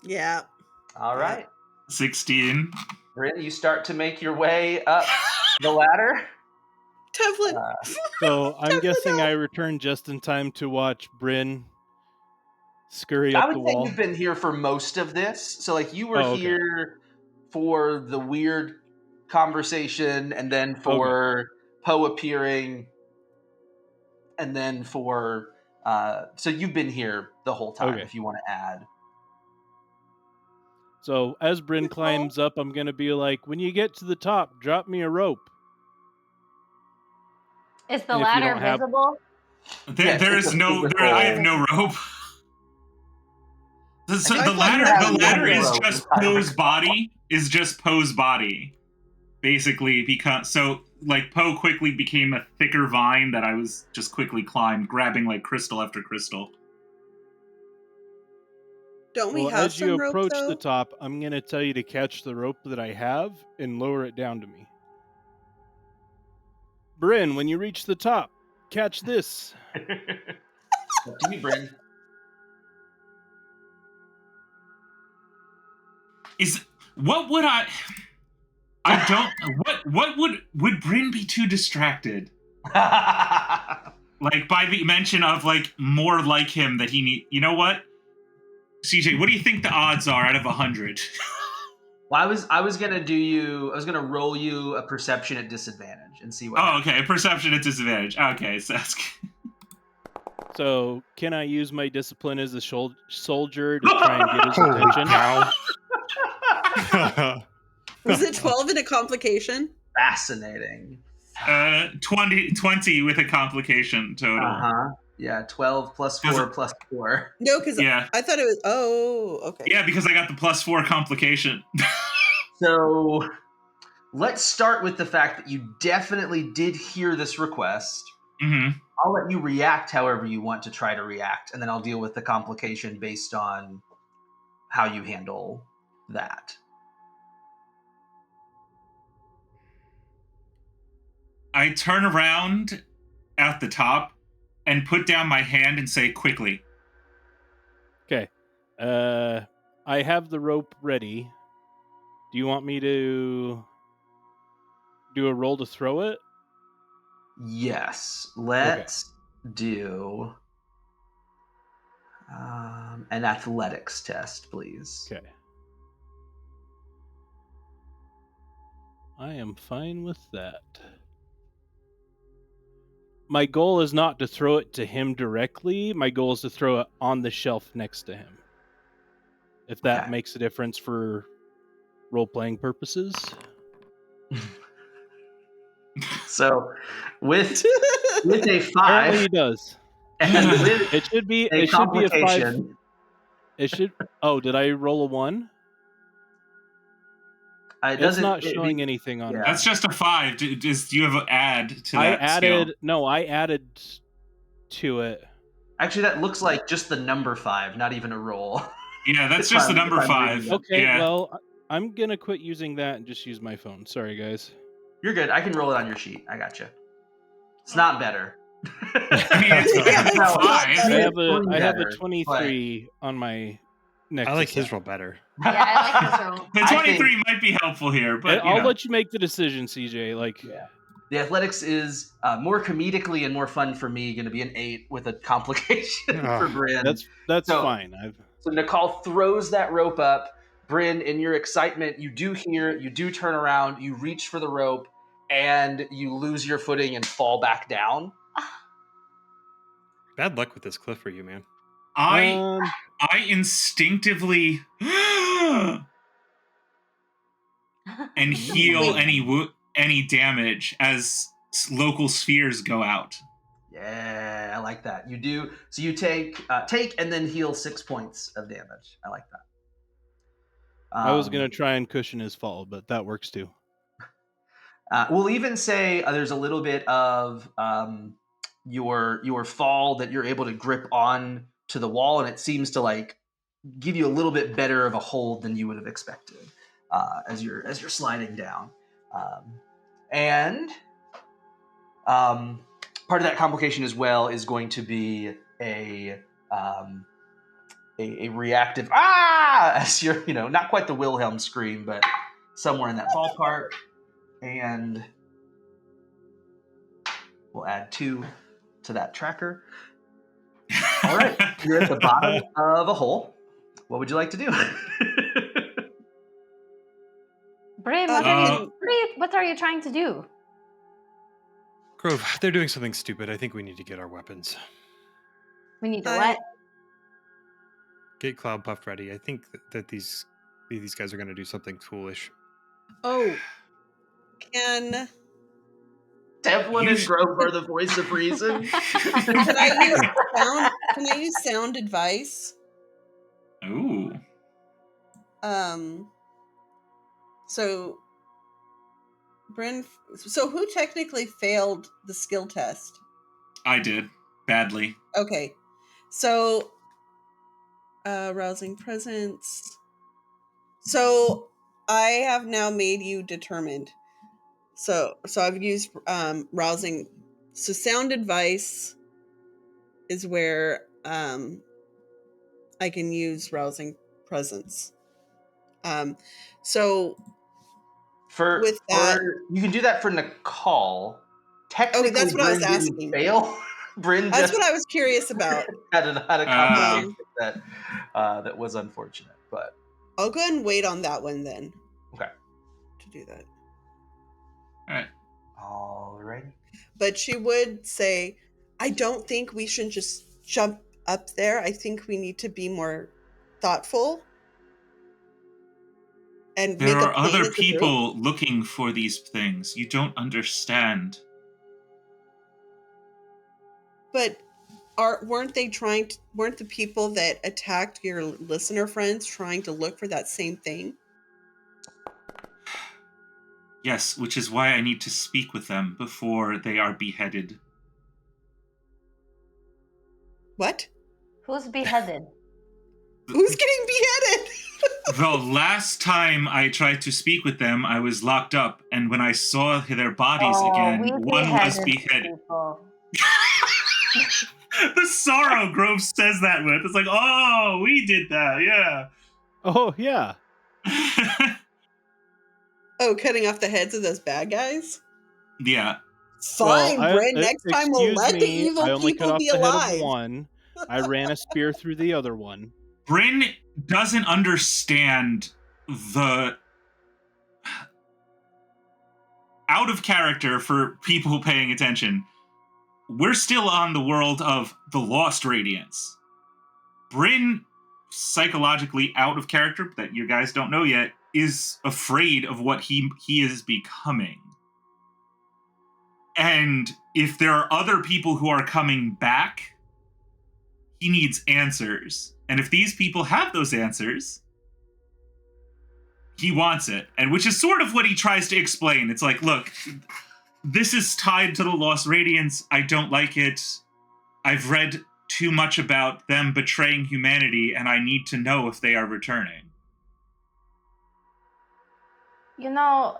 Yeah.
All right.
16.
Bryn, you start to make your way up the ladder.
Tevlin.
So I'm guessing I returned just in time to watch Bryn scurry up the
I would say
wall.
you've been here for most of this. So, like, you were here for the weird conversation, and then for Poe appearing, and then for... so you've been here the whole time, if you want to add.
So as Bryn climbs up, I'm going to be like, when you get to the top, drop me a rope.
Is the ladder visible?
There is no... I have no rope. So the ladder is just Poe's body. Is just Poe's body, basically. Because like Poe quickly became a thicker vine that I was just quickly climbed, grabbing like crystal after crystal.
Don't we have
as you
some
approach
rope,
the top, I'm going to tell you to catch the rope that I have and lower it down to me. Bryn, when you reach the top, catch this.
Up to you, Bryn.
What would Bryn be too distracted? Like by the mention of like more like him that he need. You know what, CJ? What do you think the odds are out of 100?
Well, I was gonna roll you a perception at disadvantage and see what.
Oh, okay, perception at disadvantage. Okay, so that's good.
So, can I use my discipline as a soldier to try and get his attention?
Was it 12 in a complication?
Fascinating.
20 with a complication total.
Uh-huh. Yeah, 12 plus 4 plus 4.
No, because
Yeah.
I thought it was. Oh, okay.
Yeah, because I got the +4 complication.
So let's start with the fact that you definitely did hear this request.
Mm-hmm.
I'll let you react however you want to try to react, and then I'll deal with the complication based on how you handle that.
I turn around at the top and put down my hand and say, quickly.
Okay. I have the rope ready. Do you want me to do a roll to throw it?
Yes. Let's do an athletics test, please.
Okay. I am fine with that. My goal is not to throw it to him directly. My goal is to throw it on the shelf next to him. If that
Okay.
makes a difference for role-playing purposes.
So with a 5,
Apparently he does.
and with
It should be
a
a 5.
complication,
It should. Oh, did I roll a 1?
it
It's
doesn't.
not showing anything on
yeah.
it.
That's just a 5. Do you have an add to that
I added to it.
Actually, that looks like just the number 5, not even a roll.
Yeah, that's
If
just the
I'm-
number
if I'm
5.
reading it.
Okay,
Yeah.
well, I'm gonna quit using that and just use my phone. Sorry, guys.
You're good. I can roll it on your sheet. I got you. It's not better.
I mean, it's
Yeah,
better than
it's
5.
not better.
I have
better,
a 23 on my next.
I like his roll better.
Yeah, I like his roll.
The
I
23 might be helpful here, but
I'll let you make the decision, CJ. Like,
Yeah. The athletics is more comedically and more fun for me. Going to be an 8 with a complication for Bryn.
that's
So-
fine.
So Nakal throws that rope up. Bryn, in your excitement, you do hear, you do turn around, you reach for the rope, and you lose your footing and fall back down.
Bad luck with this cliff for you, man.
I instinctively and heal any damage as local spheres go out.
Yeah, I like that. You do. So you take and then heal 6 points of damage. I like that.
I was gonna try and cushion his fall, but that works too.
We'll even say there's a little bit of your fall that you're able to grip on to the wall, and it seems to like give you a little bit better of a hold than you would have expected as you're sliding down. And part of that complication as well is going to be a reactive as you're not quite the Wilhelm scream, but somewhere in that ballpark. And we'll add 2 to that tracker. All right, you're at the bottom of a hole. What would you like to do?
Bryn, what are you trying to do?
Grove, they're doing something stupid. I think we need to get our weapons.
We need to what?
Get Cloud Puff ready. I think that these guys are going to do something foolish.
Oh, can
Tevlin and Grove are the voice of reason.
Can I use sound advice?
Ooh.
So Bryn, so who technically failed the skill test?
I did. Badly.
Okay. So rousing presence. So I have now made you determined. So I've used rousing. So sound advice is where I can use rousing presence. So with that,
you can do that for Nakal. Technically,
that's what I was
Bryn didn't
asking.
fail. Bryn
That's
just
what I was curious about.
had a complication that was unfortunate, but
I'll go ahead and wait on that one then.
Okay.
To do that.
Alrighty.
But she would say, I don't think we should just jump up there. I think we need to be more thoughtful and
There
make a
are
plan
other
as a group.
people looking for these things. You don't understand.
But weren't the people that attacked your listener friends trying to look for that same thing?
Yes, which is why I need to speak with them before they are beheaded.
What?
Who's beheaded?
Who's getting beheaded?
The last time I tried to speak with them, I was locked up, and when I saw their bodies again,
we
one was beheaded.
people.
The sorrow Grove says that with. It's like, oh, we did that, yeah.
Oh, yeah.
Oh, cutting off the heads of those bad guys?
Yeah.
Fine, Bryn. Next time we'll let the evil
I only cut
people
off
be
the
alive.
head of one. I ran a spear through the other one.
Bryn doesn't understand the out of character for people paying attention. We're still on the world of the Lost Radiance. Bryn, psychologically out of character, that you guys don't know yet, is afraid of what he is becoming. And if there are other people who are coming back, he needs answers. And if these people have those answers, he wants it. And which is sort of what he tries to explain. It's like, look, this is tied to the Lost Radiance. I don't like it. I've read too much about them betraying humanity, and I need to know if they are returning.
You know,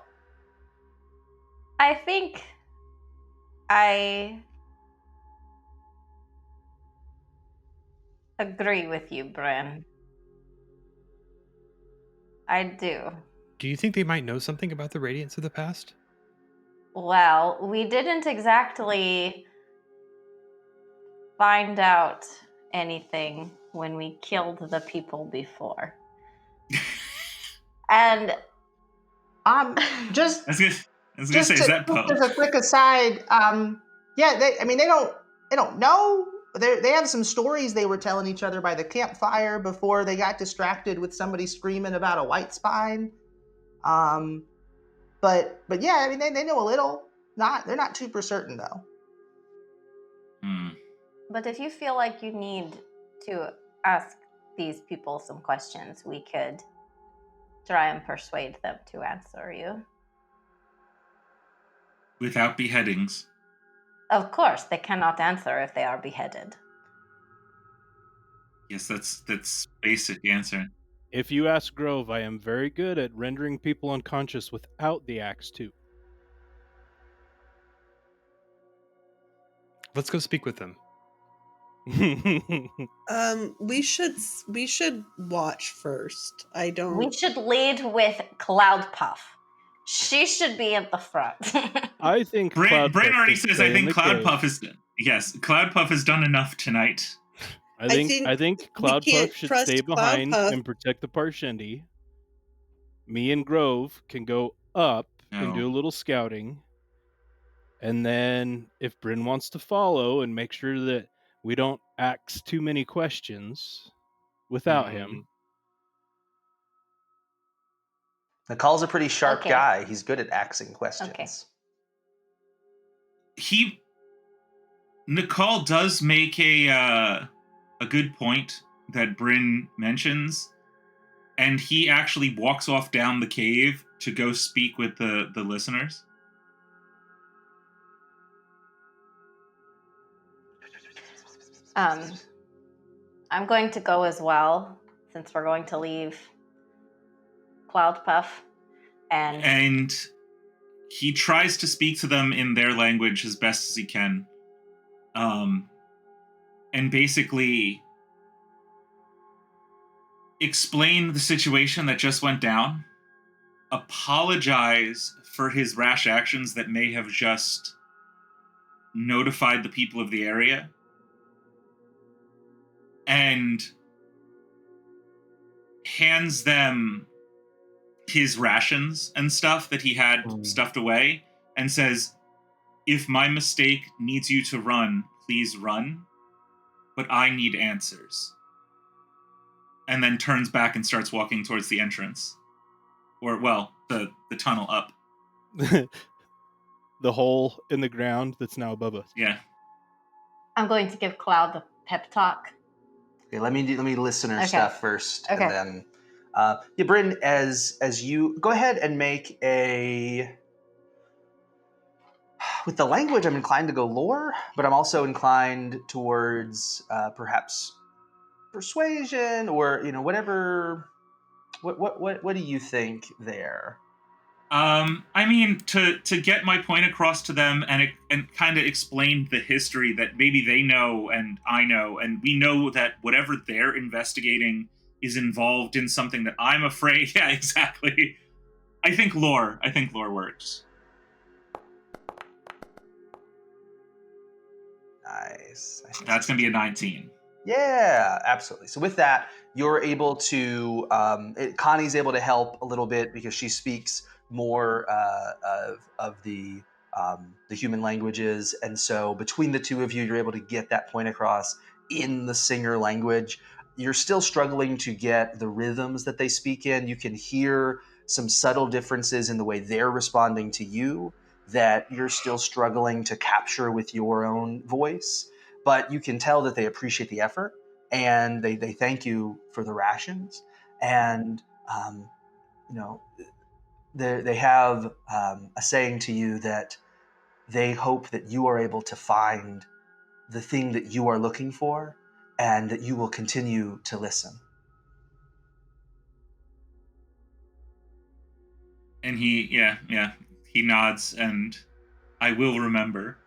I think I agree with you, Bryn. I do.
Do you think they might know something about the Radiance of the past?
Well, we didn't exactly find out anything when we killed the people before. And
Just
I was gonna say, is that Poe?
just a quick aside. Yeah, they don't know. They have some stories they were telling each other by the campfire before they got distracted with somebody screaming about a Whitespine. But yeah, I mean they know a little. They're not super certain though.
But if you feel like you need to ask these people some questions, we could try and persuade them to answer you.
Without beheadings.
Of course, they cannot answer if they are beheaded.
Yes, that's basic answer.
If you ask Grove, I am very good at rendering people unconscious without the axe too.
Let's go speak with them.
We should watch first.
We should lead with Cloudpuff. She should be at the front.
I think
Bryn already
should
says,
stay
I
in
think
the
Cloudpuff
cave.
is... Yes, Cloudpuff has done enough tonight.
I think
we can't
Cloudpuff should
trust
stay behind
Cloudpuff.
and protect the Parshendi. Me and Grove can go up and do a little scouting. And then if Bryn wants to follow and make sure that we don't ask too many questions without him.
Nakal's a pretty sharp
Okay.
guy. He's good at asking questions.
Okay.
Nakal does make a good point that Bryn mentions, and he actually walks off down the cave to go speak with the listeners.
I'm going to go as well, since we're going to leave Cloudpuff.
And he tries to speak to them in their language as best as he can. And basically explain the situation that just went down, apologize for his rash actions that may have just notified the people of the area, and hands them his rations and stuff that he had stuffed away, and says, if my mistake needs you to run, please run. but I need answers. And then turns back and starts walking towards the entrance. Or, well, the tunnel up.
The hole in the ground that's now above us.
Yeah.
I'm going to give Cloud the pep talk.
Okay, let me listener
Okay.
stuff first,
Okay.
and then yeah, Bryn, as you go ahead and make a. With the language, I'm inclined to go lore, but I'm also inclined towards perhaps persuasion or whatever. What do you think there?
I mean, to get my point across to them and kind of explain the history that maybe they know and I know, and we know that whatever they're investigating is involved in something that I'm afraid. Yeah, exactly. I think lore works.
Nice.
That's gonna be a 19.
Yeah, absolutely. So with that, you're able to. Connie's able to help a little bit because she speaks more of the human languages, and so between the two of you, you're able to get that point across in the Singer language. You're still struggling to get the rhythms that they speak in. You can hear some subtle differences in the way they're responding to you that you're still struggling to capture with your own voice. But you can tell that they appreciate the effort, and they thank you for the rations, and they have a saying to you that they hope that you are able to find the thing that you are looking for, and that you will continue to listen.
And he nods, and I will remember.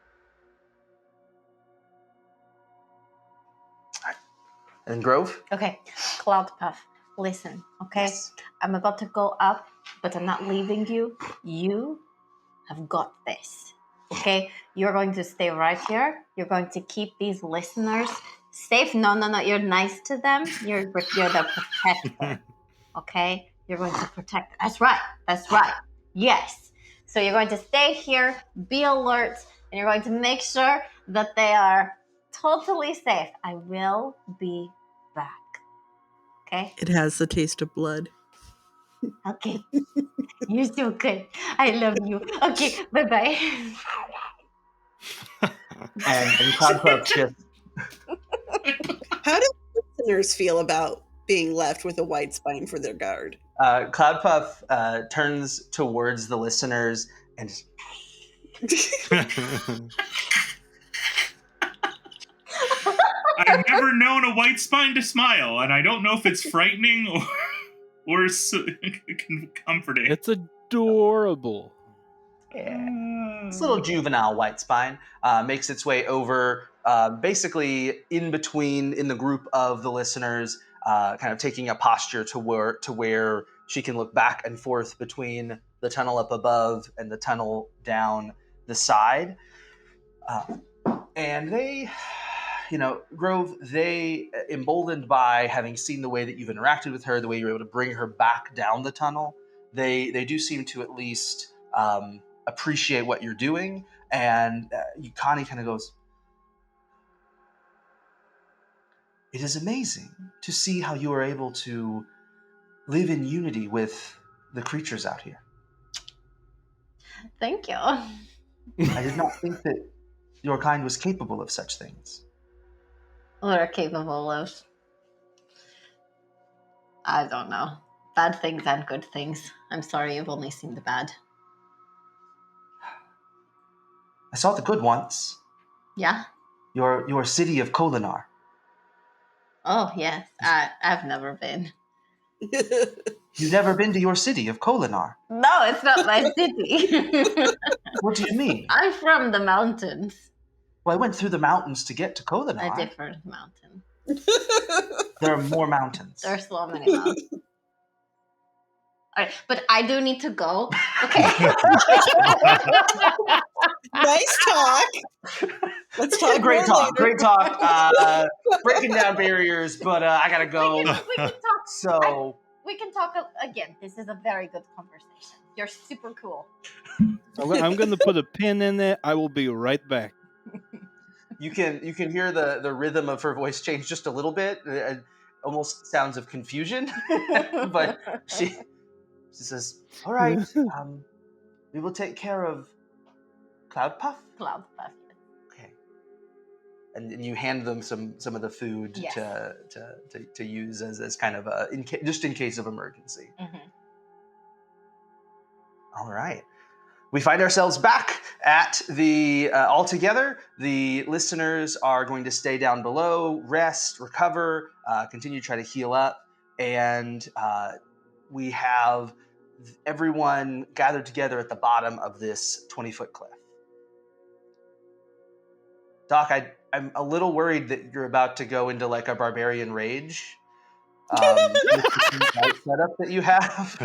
And Grove?
Okay, Cloud Puff, listen, okay?
Yes.
I'm about to go up, but I'm not leaving you. You have got this, okay? You're going to stay right here. You're going to keep these listeners safe. No. You're nice to them. You're the protector, okay? You're going to protect them. That's right. Yes. So you're going to stay here, be alert, and you're going to make sure that they are totally safe. I will be back. Okay?
It has the taste of blood.
Okay. You're so good. I love you. Okay, bye-bye.
And Cloudpuff just
How do listeners feel about being left with a Whitespine for their guard?
Cloudpuff turns towards the listeners and just,
I've never known a white spine to smile, and I don't know if it's frightening or comforting.
It's adorable.
this little juvenile white spine makes its way over, basically in between in the group of the listeners, kind of taking a posture to where she can look back and forth between the tunnel up above and the tunnel down the side. And they, Grove, they, emboldened by having seen the way that you've interacted with her, the way you're able to bring her back down the tunnel, they do seem to at least appreciate what you're doing. And Connie kind of goes, "It is amazing to see how you are able to live in unity with the creatures out here.
Thank you.
I did not think that your kind was capable of such things."
We're capable of, I don't know, bad things and good things. I'm sorry, you've only seen the bad.
I saw the good once.
Yeah?
Your city of Kolinar.
Oh, yes. I've never been.
You've never been to your city of Kolinar.
No, it's not my city.
What do you mean?
I'm from the mountains.
Well, I went through the mountains to get to Kolinar.
A different mountain.
There are more mountains.
There's so many mountains. All right, but I do need to go. Okay.
Nice talk. Let's talk.
Great
more
talk.
later.
Great talk. Breaking down barriers, but I gotta go.
We can talk.
So
We can talk again. This is a very good conversation. You're super cool.
I'm going to put a pin in it. I will be right back.
You can hear the rhythm of her voice change just a little bit, almost sounds of confusion. But she says, "All right, we will take care of Cloud Puff."
Cloud puff.
Okay. And you hand them some of the food
Yes.
to use as kind of just in case of emergency.
Mm-hmm.
All right. We find ourselves back at the all together. The listeners are going to stay down below, rest, recover, continue to try to heal up, and we have everyone gathered together at the bottom of this 20-foot cliff. Doc, I'm a little worried that you're about to go into like a barbarian rage. With the setup that you have.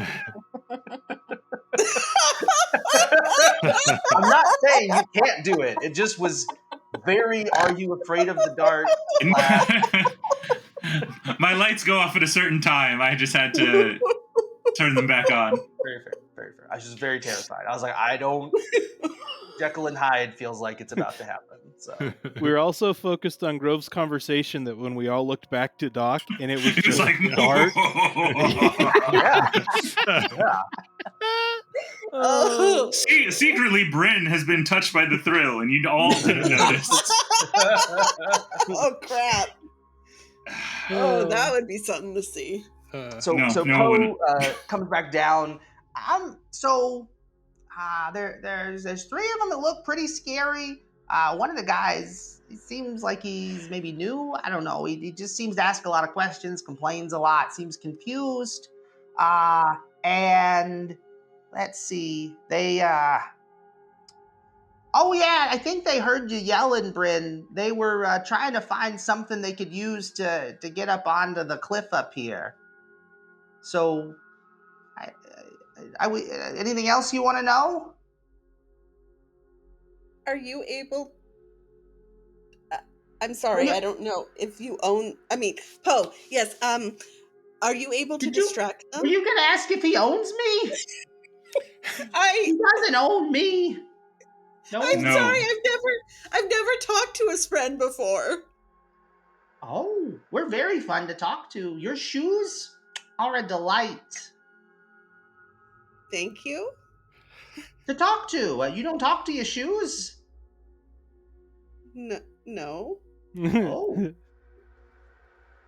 I'm not saying you can't do it. It just was very, are you afraid of the dark?
My lights go off at a certain time. I just had to turn them back on.
Very fair, very fair. I was just very terrified. I was like, Jekyll and Hyde feels like it's about to happen. So
We were also focused on Grove's conversation that when we all looked back to Doc and it was
It's
just
like,
dark.
yeah.
Oh.
Secretly, Bryn has been touched by the thrill, and you all didn't notice.
Oh crap! Oh, that would be something to see.
So
No,
Poe comes back down. There's three of them that look pretty scary. One of the guys, it seems like he's maybe new. I don't know. He just seems to ask a lot of questions, complains a lot, seems confused. And let's see. They oh yeah, I think they heard you yelling, Bryn. They were trying to find something they could use to get up onto the cliff up here. So, anything else you want to know?
Are you able? I'm sorry, I don't know if you own. I mean, Poe. Yes. Are you able to distract them?
Were you gonna ask if he owns me? He doesn't own me.
I'm
No.
sorry. I've never talked to a spren before.
Oh, we're very fun to talk to. Your shoes are a delight
Thank you.
to talk to. You don't talk to your shoes?
No.
Oh.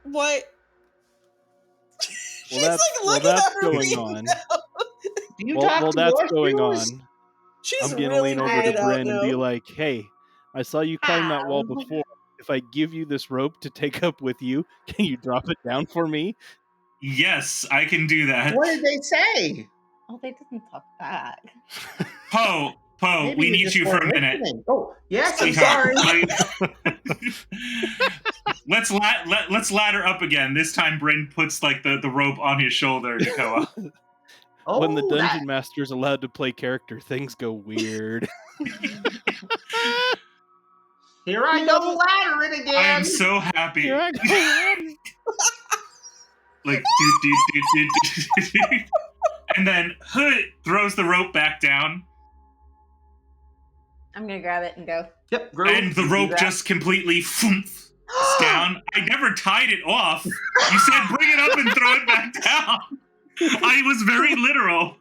What?
Well, that's going on.
Do you
Well,
talk to
that's
your
going
shoes?
on.
She's
I'm gonna
really
lean over
weirded
to
out
Bryn and be
now.
like, "Hey, I saw you climb that wall before. If I give you this rope to take up with you, can you drop it down for me?"
Yes, I can do that.
What did they say?
Oh, they didn't talk back.
Poe,
Maybe
we
you
need
just
you for a
weren't
minute.
listening. Oh, yes, I'm
Sweetheart,
sorry.
let's ladder up again. This time, Bryn puts like the rope on his shoulder, Nakoa.
When the
Oh,
dungeon master's allowed to play character, things go weird.
here I go laddering again.
I am so happy.
Here I go.
Like, and then Hood throws the rope back down,
I'm gonna grab it and go.
Yep, Grove,
and the
you do
rope
that.
just completely thumps down. I never tied it off. You said bring it up and throw it back down. I was very literal.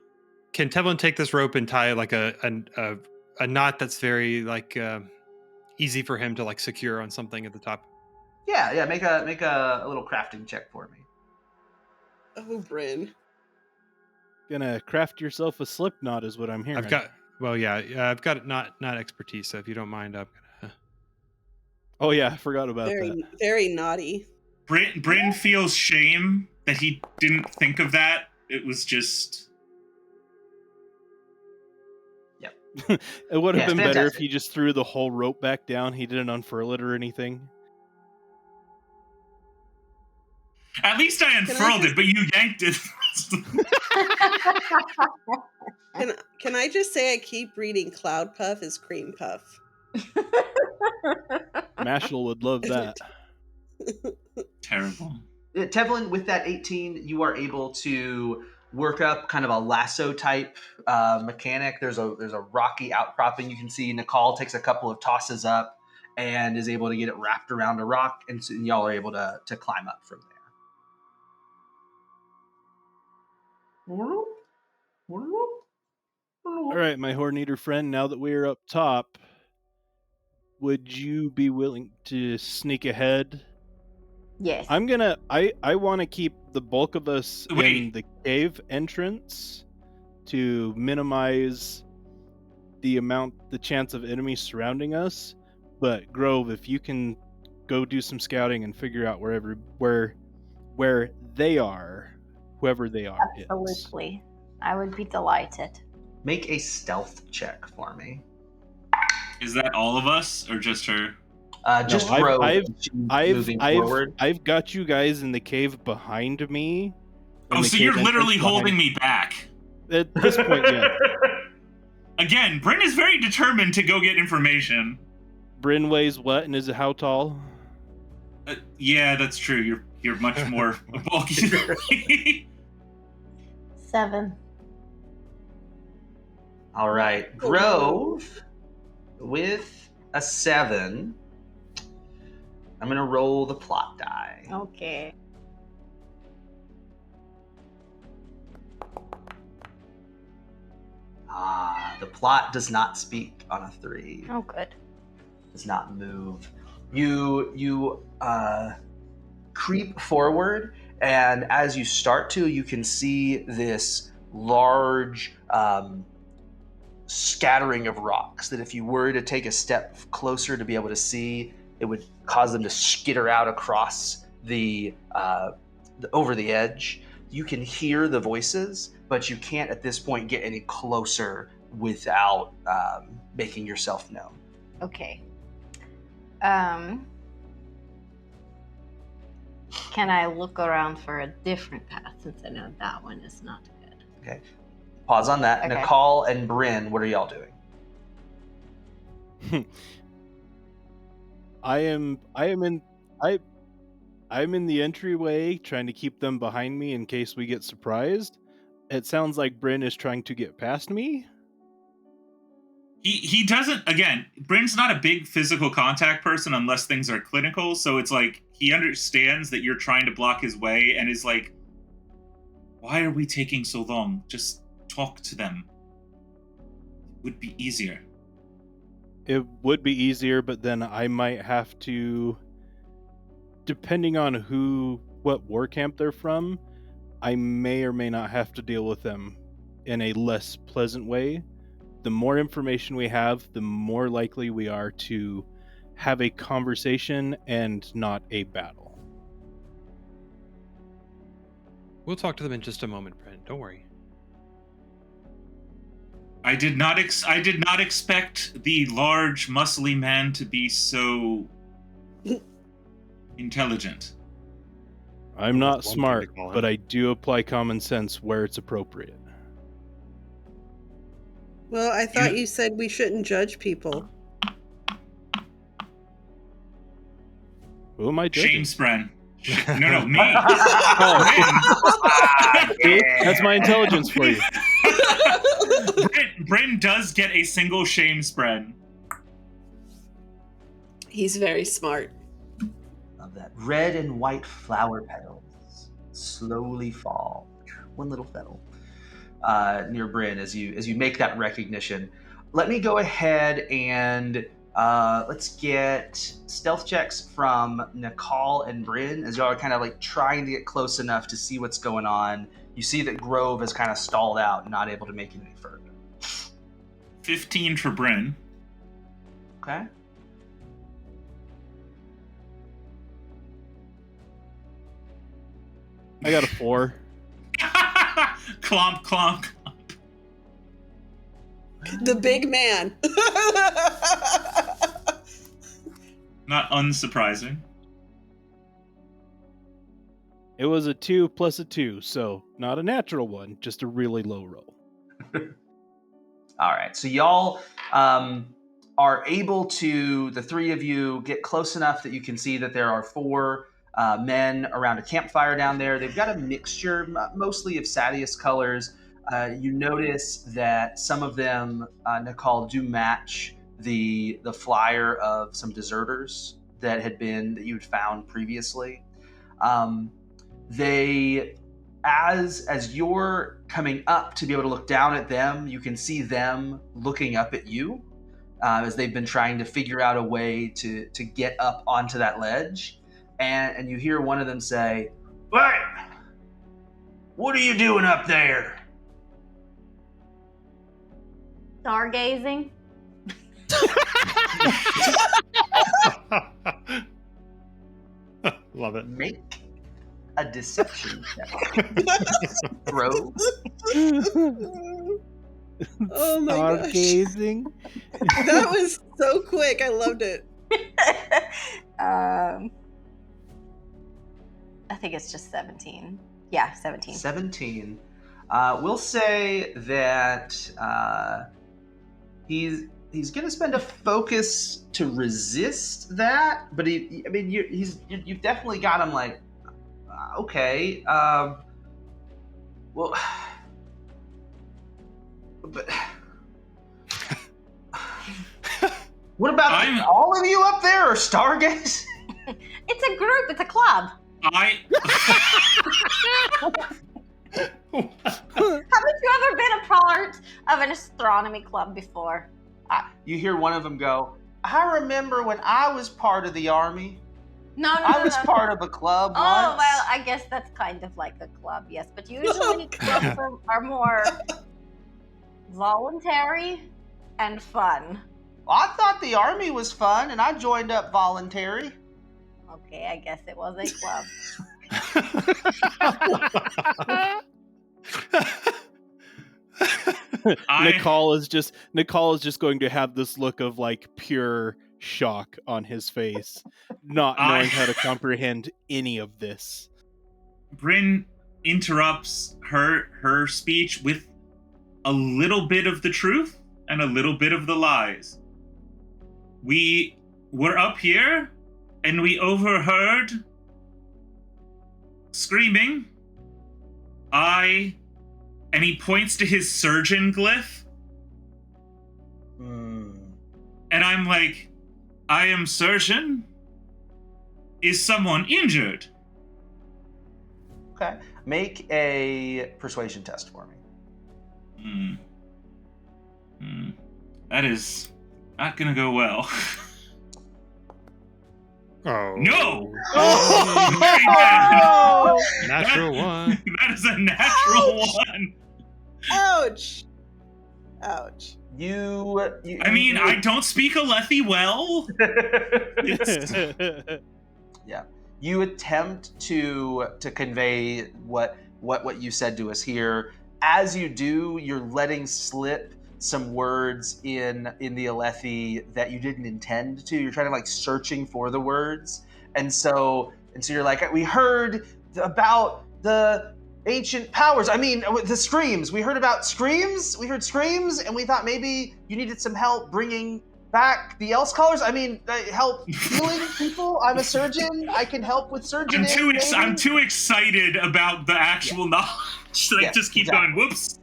Can Tevlin take this rope and tie like a knot that's very like easy for him to like secure on something at the top?
Yeah. Make a little crafting check for me.
Oh, Bryn.
Gonna craft yourself a slip knot is what I'm hearing.
I've got not expertise, so if you don't mind, I'm gonna.
Oh yeah, I forgot about
Very,
that.
very naughty.
Bryn feels shame that he didn't think of that. It was just...
It would have
Yeah,
been better if
fantastic.
he just threw the whole rope back down. He didn't unfurl it or anything.
At least I unfurled it, but you yanked it.
Can I just say I keep reading Cloud Puff as Cream Puff?
Mashal would love that.
Terrible.
Tevlin, with that 18, you are able to work up kind of a lasso type mechanic. There's a rocky outcropping. You can see Nakal takes a couple of tosses up, and is able to get it wrapped around a rock, and so y'all are able to climb up from there.
All right, my horn eater friend, now that we're up top, would you be willing to sneak ahead?
Yes.
I want to keep the bulk of us in
Wait.
the cave entrance to minimize the chance of enemies surrounding us. But Grove, if you can go do some scouting and figure out where they are, whoever they are.
Absolutely. I would be delighted.
Make a stealth check for me.
Is that all of us or just her?
Just
No,
Grove. Moving forward.
I've got you guys in the cave behind me.
Oh, so you're literally holding me back.
At this point, yeah.
Again, Bryn is very determined to go get information.
Bryn weighs what, and is it how tall?
Yeah, that's true. You're much more bulky than me.
7.
All right, Grove with a 7. I'm gonna roll the plot die.
Okay.
The plot does not speak on a 3.
Oh, good.
Does not move. You creep forward, and as you start to, you can see this large scattering of rocks that if you were to take a step closer to be able to see, it would cause them to skitter out across the over the edge. You can hear the voices, but you can't at this point get any closer without making yourself known.
Okay. Can I look around for a different path since I know that one is not good?
Okay. Pause on that.
Okay.
Nakal and Bryn, what are y'all doing?
I'm in the entryway trying to keep them behind me in case we get surprised. It sounds like Bryn is trying to get past me.
He doesn't, again, Bryn's not a big physical contact person unless things are clinical, so it's like he understands that you're trying to block his way and is like, why are we taking so long? Just talk to them. It would be easier.
It would be easier, but then I might have to, depending on what war camp they're from, I may or may not have to deal with them in a less pleasant way. The more information we have, the more likely we are to have a conversation and not a battle.
We'll talk to them in just a moment, Brent. Don't worry.
I did not expect the large, muscly man to be so intelligent.
I'm not
That's one thing
smart,
to call him.
but I do apply common sense where it's appropriate.
Well, I thought you said we shouldn't judge people.
Who am I judging?
Shame spren. No, me.
See? That's my intelligence for you.
Bryn does get a single shame spread.
He's very smart.
Love that. Red and white flower petals slowly fall. One little petal near Bryn as you make that recognition. Let me go ahead and let's get stealth checks from Nakal and Bryn as y'all are kind of like trying to get close enough to see what's going on. You see that Grove is kind of stalled out and not able to make it any further.
15 for Bryn.
Okay.
I got a 4.
Clomp, clomp.
The big man.
Not unsurprising.
It was a 2 plus a 2, so not a natural one, just a really low roll.
All right, so y'all are able to, the three of you, get close enough that you can see that there are 4 men around a campfire down there. They've got a mixture, mostly of Sadius colors. You notice that some of them, Nakal, do match the flyer of some deserters that you'd found previously. They, as you're coming up to be able to look down at them, you can see them looking up at you as they've been trying to figure out a way to get up onto that ledge. And you hear one of them say, what are you doing up there?
Stargazing.
Love it.
Make a deception check. Throw.
Oh my gosh.
Stargazing.
That was so quick. I loved it.
I think it's just 17. Yeah, 17.
17. We'll say that he's going to spend a focus to resist that, but you've definitely got him like, okay, well, but what about all of you up there, or Stargaze?
It's a group. It's a club.
I
Haven't you ever been a part of an astronomy club before?
You hear one of them go, I remember when I was part of the army.
No.
I was part of a club once.
Oh, well, I guess that's kind of like a club, yes. But usually clubs are more voluntary and fun.
Well, I thought the army was fun, and I joined up voluntary.
Okay, I guess it was a club.
Nakal is just going to have this look of like pure shock on his face, not knowing how to comprehend any of this.
Bryn interrupts her speech with a little bit of the truth and a little bit of the lies. We were up here and we overheard screaming. And he points to his surgeon glyph. And I'm like, I am surgeon? Is someone injured?
Okay. Make a persuasion test for me.
That is not gonna go well.
Oh.
No! Oh, very bad.
Natural one.
That is a natural one.
Ouch.
I don't speak Alethi well.
Yeah. You attempt to convey what you said to us here. As you do, you're letting slip some words in the Alethi that you didn't intend to. You're trying to like searching for the words. And so you're like, we heard about the ancient powers. I mean, the screams. We heard about screams. We heard screams, and we thought maybe you needed some help bringing back the Else Callers. I mean, help healing people. I'm a surgeon. I can help with surgery.
I'm too excited about the actual knowledge that I just keep going, whoops.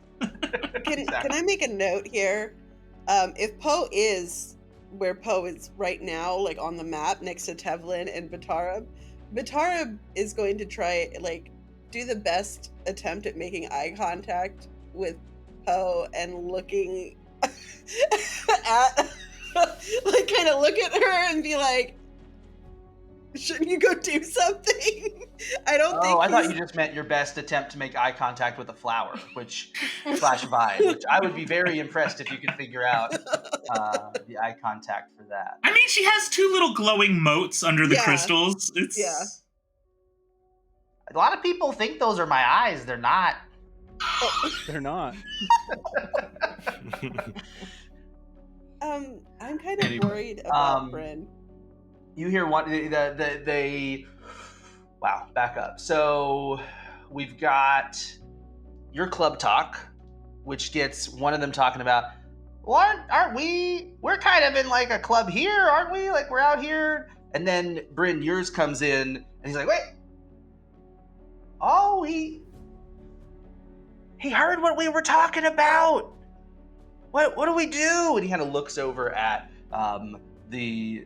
Can I make a note here? If Poe is where Poe is right now, like on the map next to Tevlin and Batarab is going to try, like, do the best attempt at making eye contact with Poe and looking at, like, kind of look at her and be like, shouldn't you go do something? I thought
you just meant your best attempt to make eye contact with a flower, slash vibe, which I would be very impressed if you could figure out the eye contact for that.
I mean, she has two little glowing motes under the crystals.
A lot of people think those are my eyes. They're not.
They're not.
I'm kind of worried about Bryn.
You hear one. Wow, back up. So we've got your club talk, which gets one of them talking about, well, aren't we? We're kind of in like a club here, aren't we? Like we're out here. And then Bryn, yours comes in, and he's like, wait. Oh, he heard what we were talking about. What do we do? And he kind of looks over at The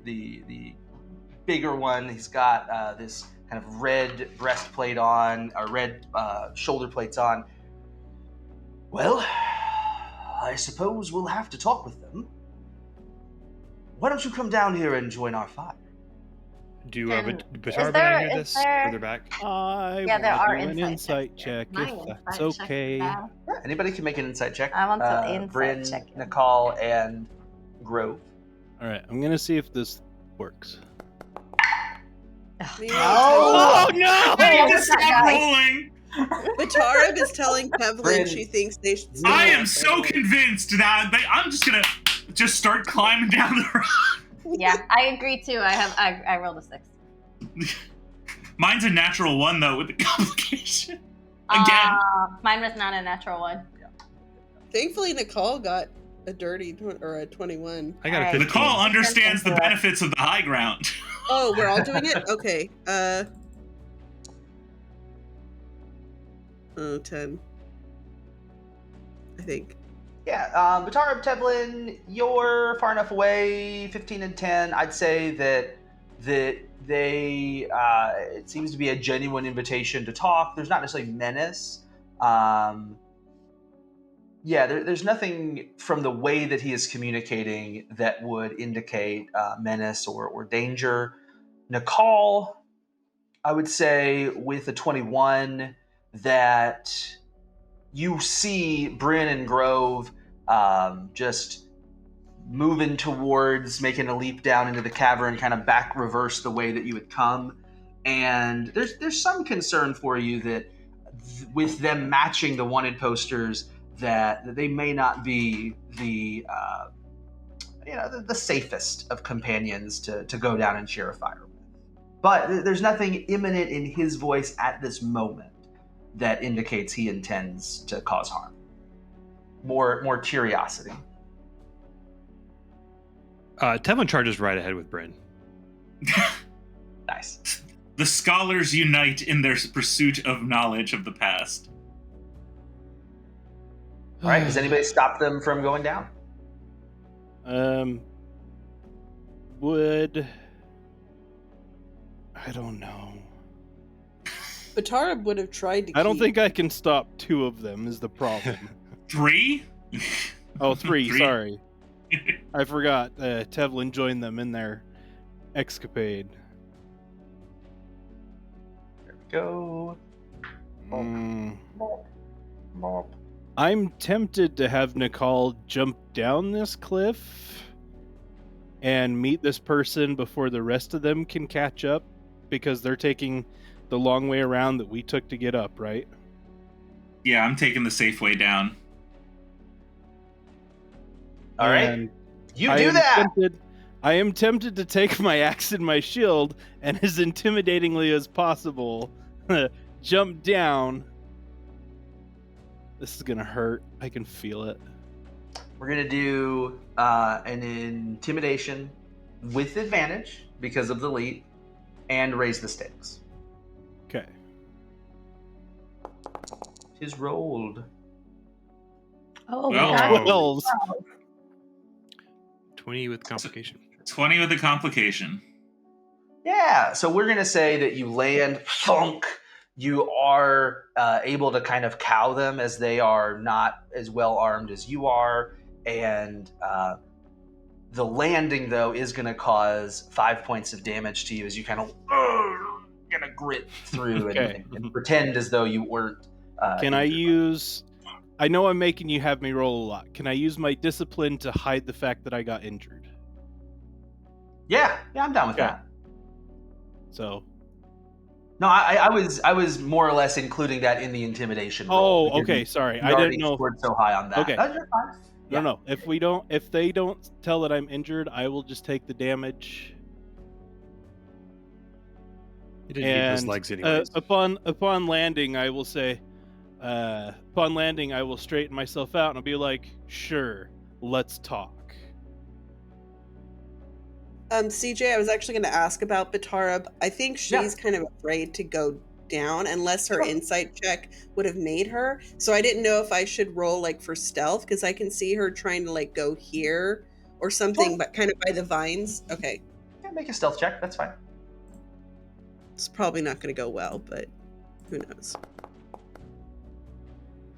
bigger one, he's got this kind of red breastplate on, or red shoulder plates on. Well, I suppose we'll have to talk with them. Why don't you come down here and join our fire?
Do
Can-
Batarab
there-
hear
is
this?
there-
Further back.
I
Yeah, there
want
are
to do an insight
checks here.
check
My
if
insight
that's
check
okay.
now.
Yeah, anybody can make an insight check.
I want to insight
Bryn,
check it.
Nakal, and Grove.
All right, I'm gonna see if this works.
Me
Oh
and
no!
I need to
what's that
stop
guy?
rolling.
Batarab is telling Tevlin
Bryn.
she thinks they should.
I
stay
am so convinced that I'm just gonna start climbing down the rock.
Yeah, I agree too. I rolled a 6.
Mine's a natural 1 though with the complication. Again.
Mine was not a natural 1.
Thankfully, Nakal got a dirty or a 21.
I got a
Alright.
15.
Nicole understands the benefits of the high ground.
Oh, we're all doing it? Okay. 10. I think.
Yeah, Batarab, Tevlin, you're far enough away, 15 and 10. I'd say that they, it seems to be a genuine invitation to talk. There's not necessarily menace. There's nothing from the way that he is communicating that would indicate menace or danger. Nakal, I would say with a 21 that you see Bryn and Grove just moving towards making a leap down into the cavern, kind of back reverse the way that you had come. And there's some concern for you that with them matching the wanted posters, that they may not be the safest of companions to go down and share a fire with. But there's nothing imminent in his voice at this moment that indicates he intends to cause harm. More curiosity.
Tevlin charges right ahead with Bryn.
Nice.
The scholars unite in their pursuit of knowledge of the past.
All right, does anybody stop them from going down?
I don't know.
Batarab would have tried to
I don't
keep-
think I can stop 2 of them is the problem.
3?
Oh, 3,
Three.
sorry. I forgot. Tevlin joined them in their escapade.
There we go.
Mm. I'm tempted to have Nakal jump down this cliff and meet this person before the rest of them can catch up, because they're taking the long way around that we took to get up, right?
Yeah, I'm taking the safe way down.
All right,
And
you
I
do
am
that.
I am tempted to take my axe and my shield and, as intimidatingly as possible, jump down. This is gonna hurt. I can feel it.
We're gonna do an intimidation with advantage because of the lead, and raise the stakes.
Okay.
Tis rolled.
Oh,
Well,
my God.
12.
20 with complication.
20 with a complication.
Yeah, so we're gonna say that you land thunk. You are able to kind of cow them, as they are not as well armed as you are, and the landing though is going to cause 5 points of damage to you as you kind of gonna grit through
Okay.
and pretend as though you weren't.
Can I
injured.
use... I know I'm making you have me roll a lot. Can I use my discipline to hide the fact that I got injured?
Yeah, I'm down with
Okay.
that.
So...
No, I was more or less including that in the intimidation roll.
Oh,
because
okay,
you-
sorry.
you
I
already
didn't know...
scored so high on that.
Okay.
No, you're fine. Yeah.
No. If they don't tell that I'm injured, I will just take the damage.
He didn't need those
And
legs anyways.
upon landing, I will say, upon landing, I will straighten myself out and I'll be like, sure, let's talk.
CJ, I was actually going to ask about Batarab. I think she's kind of afraid to go down unless her insight check would have made her. So I didn't know if I should roll like for stealth, because I can see her trying to like go here or something,
Sure.
but kind of by the vines? Okay.
Yeah, make a stealth check. That's fine.
It's probably not going to go well, but who knows?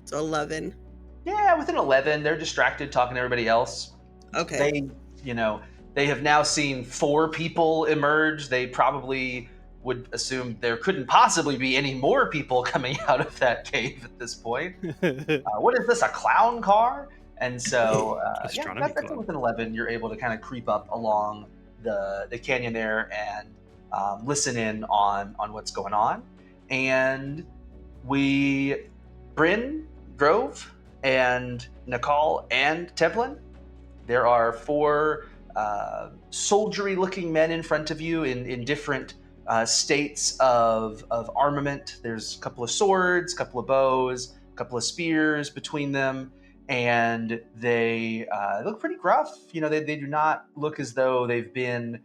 So 11.
Yeah, with an 11, they're distracted talking to everybody else.
Okay.
They have now seen 4 people emerge. They probably would assume there couldn't possibly be any more people coming out of that cave at this point. What is this, a clown car? And so,
Astronomy
that's
club.
with an 11, you're able to kind of creep up along the canyon there and listen in on what's going on. And Bryn, Grove, and Nakal, and Tevlin, there are 4 soldiery-looking men in front of you in different states of armament. There's a couple of swords, a couple of bows, a couple of spears between them, and they look pretty gruff. They do not look as though they've been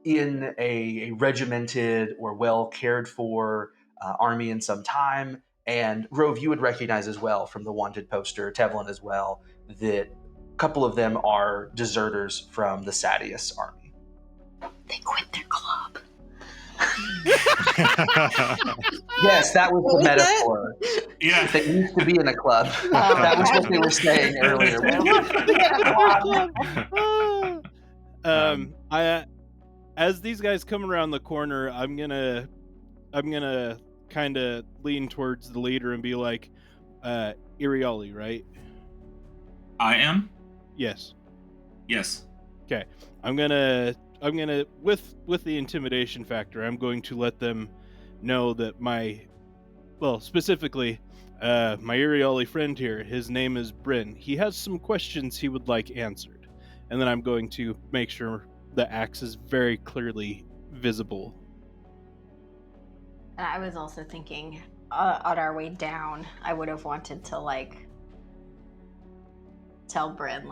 in a regimented or well cared for army in some time. And Grove, you would recognize as well from the wanted poster, Tevlin as well, that a couple of them are deserters from the Sadius army.
They quit their club.
Yes, that was
What
the
was that?
metaphor.
Yeah.
They used to be in a club. That was what they were saying earlier.
I as these guys come around the corner, I'm gonna kind of lean towards the leader and be like, Irioli, right?
I am?
Yes.
Yes.
Okay. I'm gonna with the intimidation factor, I'm going to let them know that specifically my Irioli friend here, his name is Bryn. He has some questions he would like answered. And then I'm going to make sure the axe is very clearly visible.
And I was also thinking, on our way down, I would have wanted to, tell Bryn,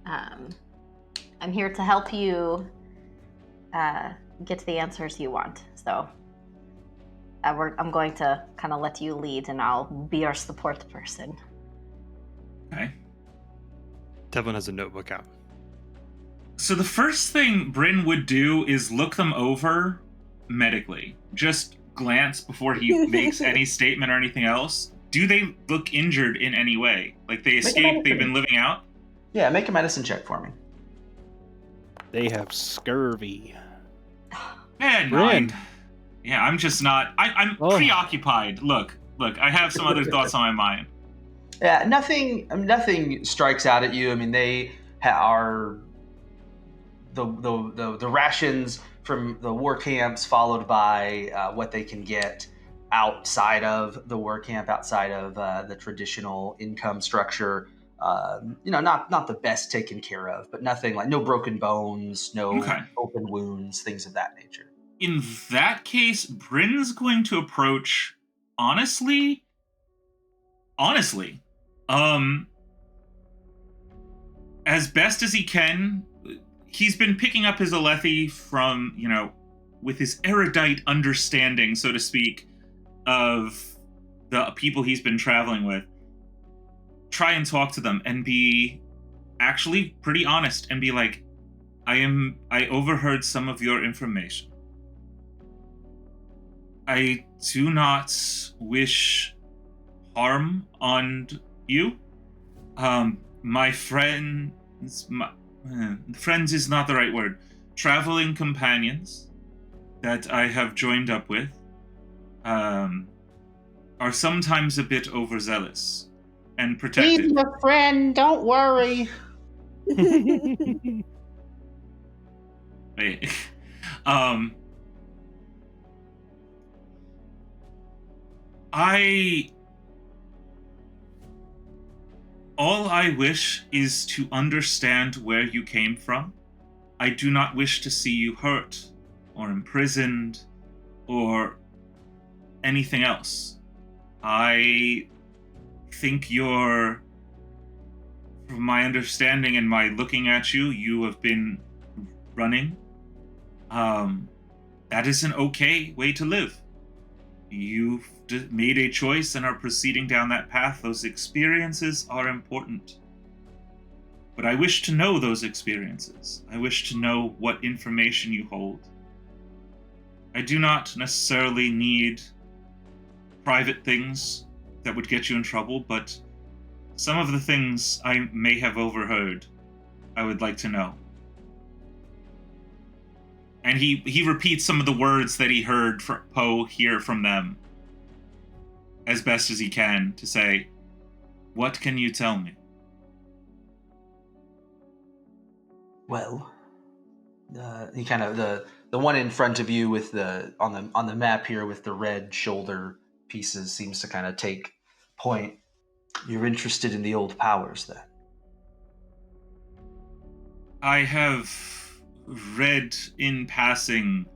I'm here to help you get to the answers you want. So I'm going to kind of let you lead, and I'll be your support person.
Okay.
Tevlin has a notebook out.
So the first thing Bryn would do is look them over medically. Just glance before he makes any statement or anything else. Do they look injured in any way? Like they escaped, they've been living out?
Yeah, make a medicine check for me.
They have scurvy.
Man,
Bryn.
Yeah, I'm just not. I'm preoccupied. Look, I have some other thoughts on my mind.
Yeah, nothing strikes out at you. I mean, they are the rations from the war camps, followed by what they can get outside of the war camp, outside of the traditional income structure. Not the best taken care of, but nothing like no broken bones, no open wounds, things of that nature.
In that case, Bryn's going to approach honestly, as best as he can. He's been picking up his Alethi from, with his erudite understanding, so to speak, of the people he's been traveling with. Try and talk to them and be actually pretty honest and be like, I overheard some of your information. I do not wish harm on you. My friends, friends is not the right word. Traveling companions that I have joined up with are sometimes a bit overzealous and protective.
He's your friend, don't worry.
Wait. All I wish is to understand where you came from. I do not wish to see you hurt or imprisoned or anything else. I think from my understanding and my looking at you, you have been running. That is an okay way to live. You've made a choice and are proceeding down that path. Those experiences are important. But I wish to know those experiences. I wish to know what information you hold. I do not necessarily need private things that would get you in trouble, but some of the things I may have overheard, I would like to know. And he repeats some of the words that he heard Poe hear from them as best as he can to say, "What can you tell me?"
Well, he kind of the one in front of you with the on the map here with the red shoulder pieces seems to kind of take point. You're interested in the old powers, then?
I have read in passing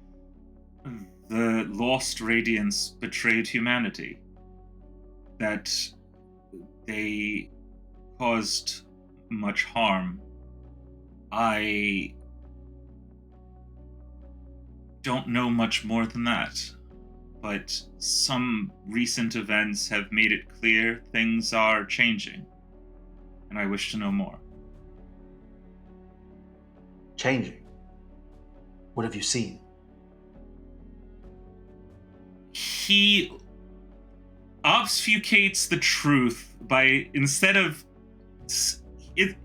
the lost radiance betrayed humanity. That they caused much harm. I don't know much more than that, but some recent events have made it clear things are changing, and I wish to know more.
Changing? What have you seen?
He obfuscates the truth by, instead of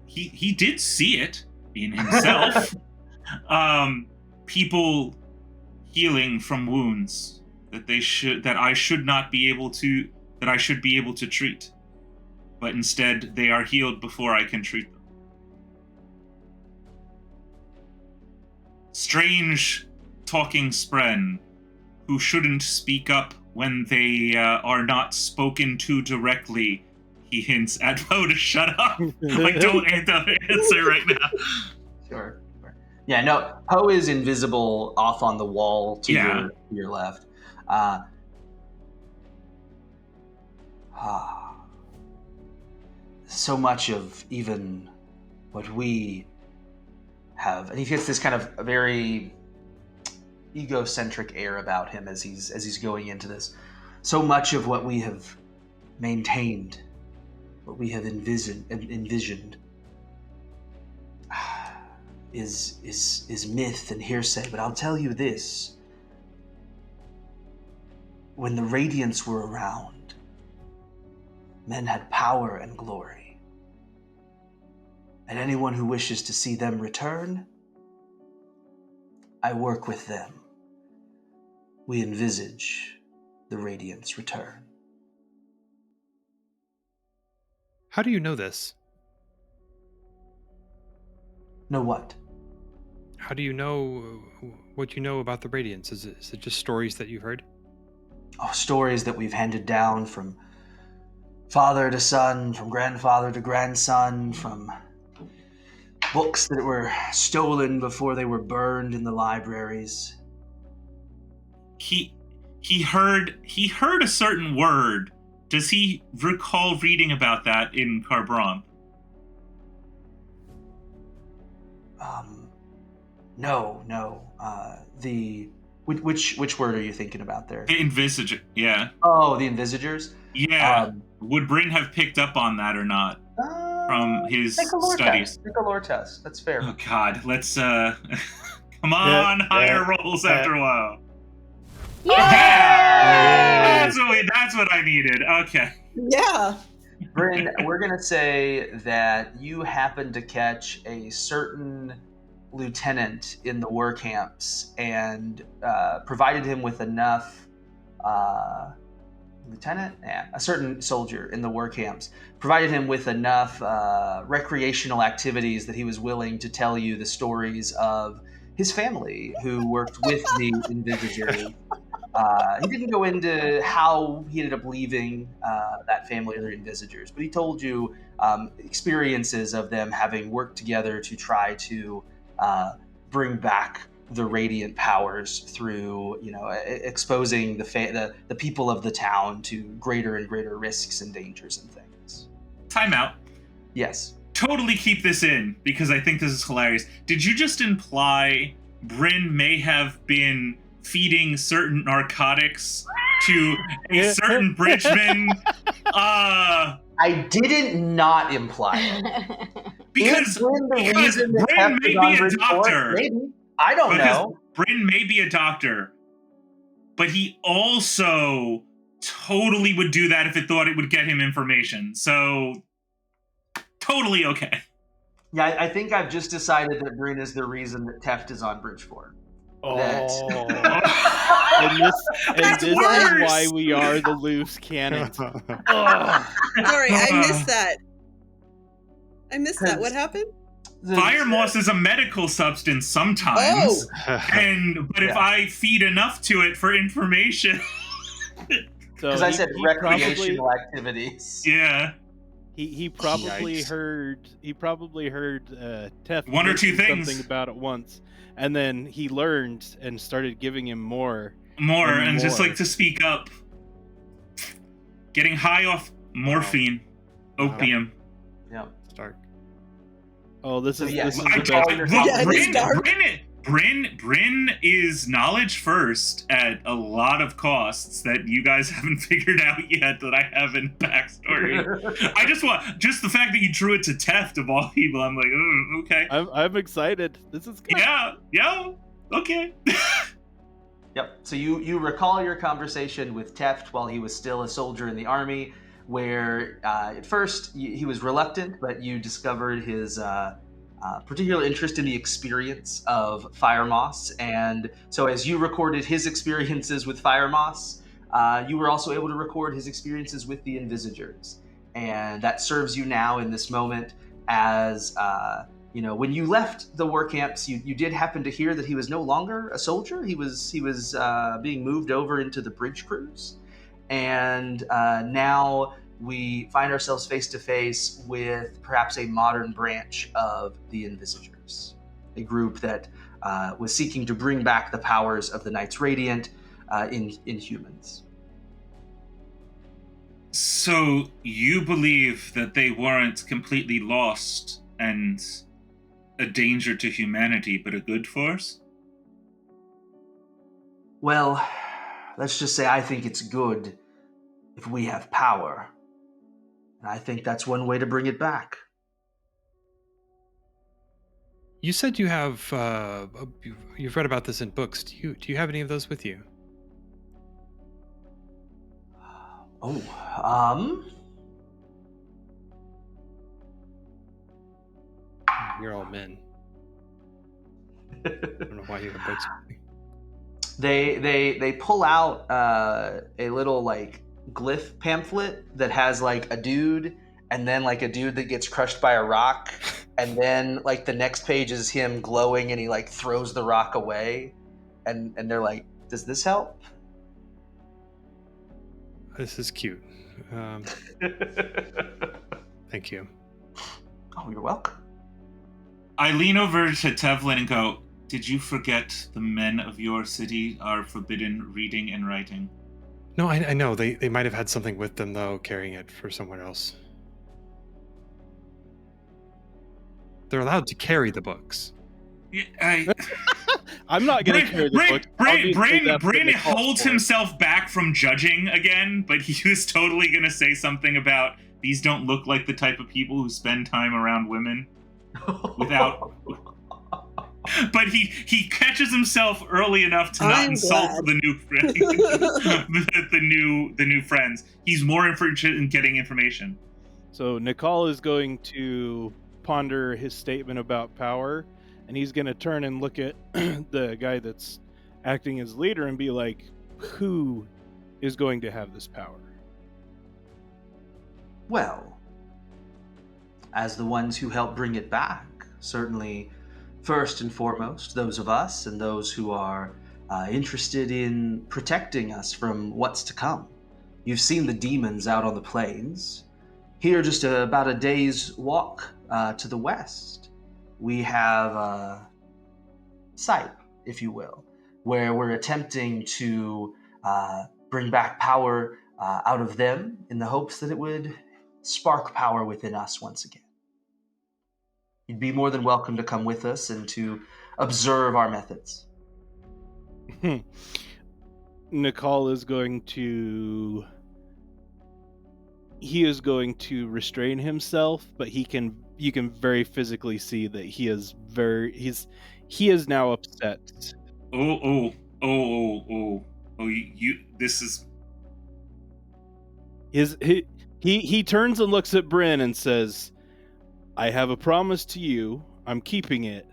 he did see it in himself. People healing from wounds that I should be able to treat, but instead they are healed before I can treat them. Strange talking spren who shouldn't speak up when they are not spoken to directly. He hints at Poe to shut up. Like, don't answer right now.
Sure. Yeah, no, Poe is invisible off on the wall to your left. So much of even what we have, and he gets this kind of a very egocentric air about him as he's going into this. So much of what we have maintained, what we have envisioned, is myth and hearsay. But I'll tell you this: when the Radiants were around, men had power and glory, and anyone who wishes to see them return, I work with them. We envisage the Radiant's return.
How do you know this?
Know what?
How do you know what you know about the Radiance? Is it just stories that you've heard?
Oh, stories that we've handed down from father to son, from grandfather to grandson, from books that were stolen before they were burned in the libraries.
He heard a certain word. Does he recall reading about that in Carbron?
No. Which word are you thinking about there?
The Envisager, yeah.
Oh, the Envisagers?
Yeah. Would Bryn have picked up on that or not from his studies?
Make a lore test. That's fair.
Oh God, let's come on, higher rolls after a while.
Yeah!
That's what I needed. Okay.
Yeah.
Bryn, we're gonna say that you happened to catch a certain lieutenant in the war camps and provided him with enough a certain soldier in the war camps provided him with enough recreational activities that he was willing to tell you the stories of his family who worked with the Envisagers. He didn't go into how he ended up leaving that family or the Envisagers, but he told you experiences of them having worked together to try to bring back the radiant powers through, exposing the people of the town to greater and greater risks and dangers and things.
Time out.
Yes.
Totally keep this in because I think this is hilarious. Did you just imply Bryn may have been feeding certain narcotics to a certain bridgeman?
I didn't not imply it.
Because
Bryn the reason that
Bryn
Teft
may
is on
be a
Bridgeport?
doctor.
Maybe. I don't know.
Bryn may be a doctor, but he also totally would do that if it thought it would get him information. So, totally okay.
Yeah, I think I've just decided that Bryn is the reason that Teft is on Bridgeport.
Oh.
and
this is
worse.
why we are the Loose Canons.
Sorry, I missed that. What happened?
Fire moss is a medical substance sometimes. But if I feed enough to it for information.
Because I said recreational activities.
Yeah.
He probably heard Teft
one or two things
something about it once, and then he learned and started giving him more
and just like to speak up. Getting high off morphine, opium.
Yeah.
Stark.
Oh, this is
yes.
the best.
Bryn is knowledge first at a lot of costs that you guys haven't figured out yet that I have in backstory. I just the fact that you drew it to Teft of all people, I'm like, oh, okay.
I'm excited. This is good.
Yeah, okay.
Yep. So you recall your conversation with Teft while he was still a soldier in the army, where at first he was reluctant, but you discovered his particular interest in the experience of fire moss. And so as you recorded his experiences with fire moss, you were also able to record his experiences with the Invisagers. And that serves you now in this moment as, when you left the war camps, you did happen to hear that he was no longer a soldier. He was being moved over into the bridge crews. And now we find ourselves face to face with perhaps a modern branch of the Invisagers, a group that was seeking to bring back the powers of the Knights Radiant in humans.
So you believe that they weren't completely lost and a danger to humanity, but a good force?
Well, let's just say I think it's good if we have power. And I think that's one way to bring it back.
You said you have you've read about this in books. Do you have any of those with you? You're all men. I don't know why you have books with me.
They pull out a little like glyph pamphlet that has like a dude, and then like a dude that gets crushed by a rock, and then like the next page is him glowing and he like throws the rock away, and they're like, does this help?
This is cute. Thank you.
Oh, you're welcome.
I lean over to Tevlin and go, did you forget the men of your city are forbidden reading and writing?
No, I know. They might have had something with them, though, carrying it for someone else. They're allowed to carry the books.
Yeah,
I'm not going to carry the books.
Bryn holds himself back from judging again, but he was totally going to say something about these don't look like the type of people who spend time around women without... But he catches himself early enough to not insult the new friend, the new friends. He's more interested in getting information.
So Nakal is going to ponder his statement about power, and he's going to turn and look at the guy that's acting as leader and be like, who is going to have this power?
Well, as the ones who help bring it back, certainly first and foremost, those of us and those who are interested in protecting us from what's to come. You've seen the demons out on the plains. Here, just about a day's walk to the west, we have a site, if you will, where we're attempting to bring back power out of them in the hopes that it would spark power within us once again. You'd be more than welcome to come with us and to observe our methods.
Nakal is going to... He is going to restrain himself, but he can you can very physically see that he is now upset.
Oh, you this is...
He turns and looks at Bryn and says, I have a promise to you. I'm keeping it.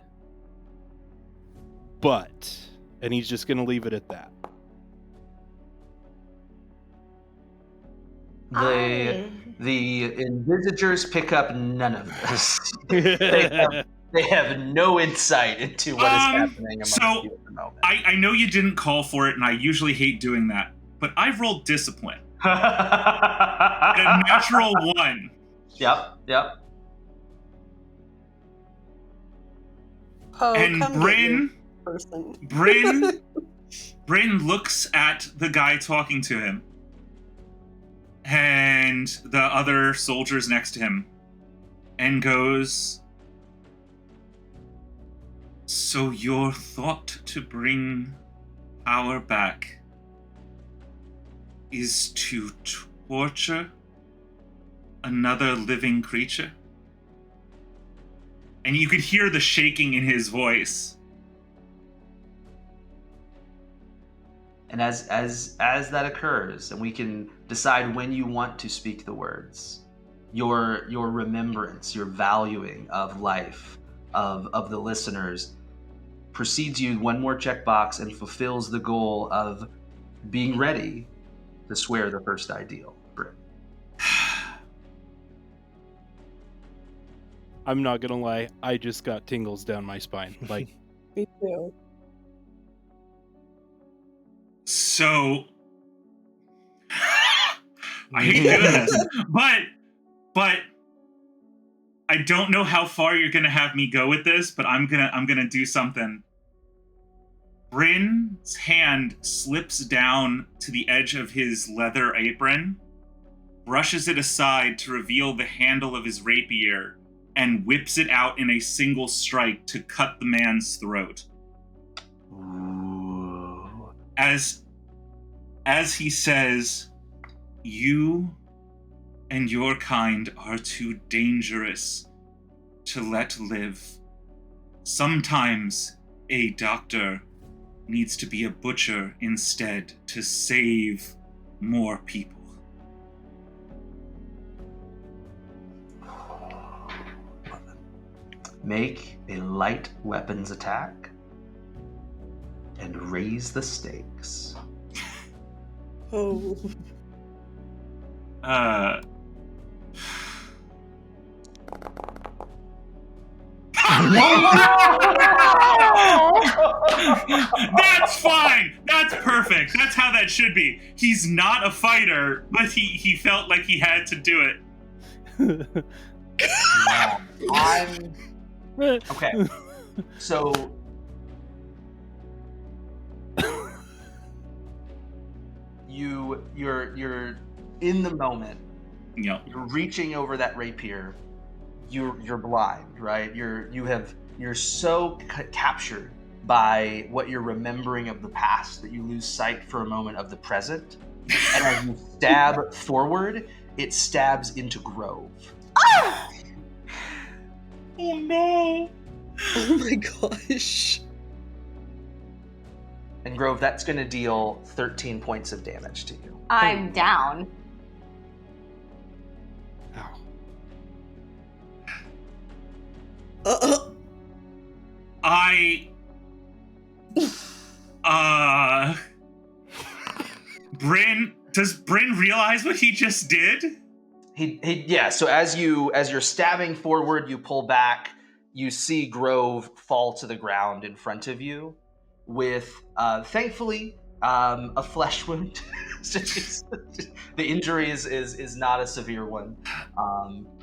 But, and he's just going to leave it at that.
The Invisagers pick up none of this. They have no insight into what is happening amongst you at the moment.
I know you didn't call for it, and I usually hate doing that, but I've rolled discipline. A natural 1.
Yep.
Oh,
And
come
Bryn,
person.
Bryn looks at the guy talking to him and the other soldiers next to him and goes, so your thought to bring power back is to torture another living creature? And you could hear the shaking in his voice.
And as that occurs, and we can decide when you want to speak the words, your remembrance, your valuing of life, of the listeners, precedes you one more checkbox and fulfills the goal of being ready to swear the first ideal. Bryn.
I'm not gonna lie, I just got tingles down my spine. Like,
Me too.
So I hate doing this, but I don't know how far you're gonna have me go with this, but I'm gonna do something. Bryn's hand slips down to the edge of his leather apron, brushes it aside to reveal the handle of his rapier, and whips it out in a single strike to cut the man's throat.
Ooh.
As he says, you and your kind are too dangerous to let live. Sometimes a doctor needs to be a butcher instead to save more people.
Make a light weapons attack and raise the stakes.
Oh.
That's fine. That's perfect. That's how that should be. He's not a fighter, but he felt like he had to do it.
I'm okay. So you're in the moment.
Yep.
You're reaching over that rapier. You're blind, right? You're so captured by what you're remembering of the past that you lose sight for a moment of the present. And as you stab forward, it stabs into Grove.
Oh!
Oh no!
Oh my gosh.
And Grove, that's going to deal 13 points of damage to you.
I'm down.
Ow.
Bryn, does Bryn realize what he just did?
Yeah, so as you're stabbing forward, you pull back, you see Grove fall to the ground in front of you with, thankfully, a flesh wound. The injury is not a severe one.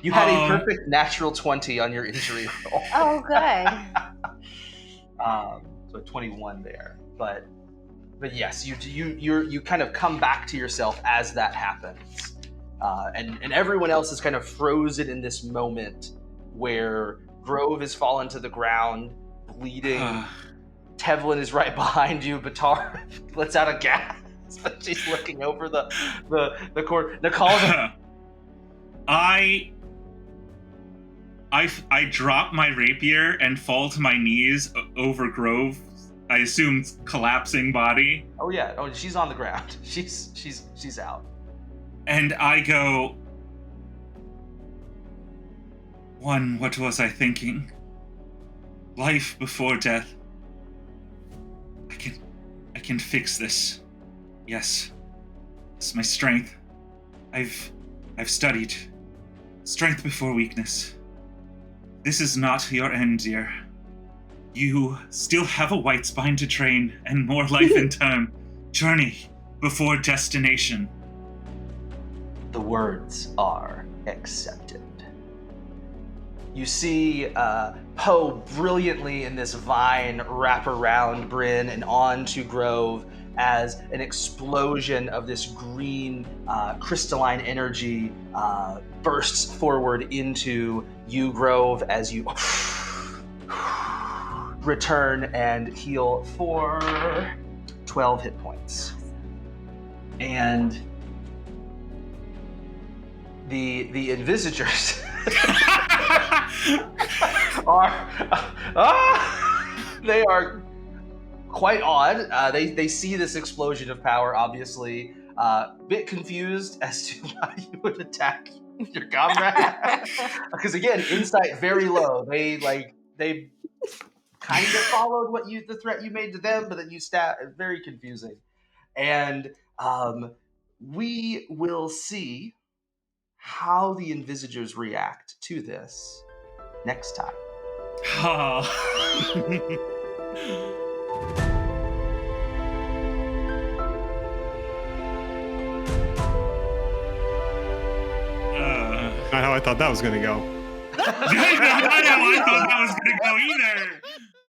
You had a perfect natural 20 on your injury roll.
Oh, good.
So a 21 there. But yes, you kind of come back to yourself as that happens. And everyone else is kind of frozen in this moment where Grove has fallen to the ground, bleeding. Tevlin is right behind you. Batarab lets out a gasp, but she's looking over the court. Nakal's
I drop my rapier and fall to my knees over Grove. I assume collapsing body.
Oh yeah. Oh, she's on the ground. She's out.
And I go, "One, what was I thinking? Life before death. I can fix this. Yes. It's my strength. I've studied. Strength before weakness. This is not your end, dear. You still have a Whitespine to train and more life in time. Journey before destination."
The words are accepted. You see Poe brilliantly in this vine wrap around Bryn and onto Grove as an explosion of this green crystalline energy bursts forward into you, Grove, as you return and heal for 12 hit points. And the envisagers they are quite odd. They see this explosion of power, obviously, bit confused as to why you would attack your comrade. Because again, insight very low. They kind of followed the threat you made to them, but then you very confusing. And we will see how the envisagers react to this next time.
Not how I thought that was going to go.
Not how I thought that was going to go either.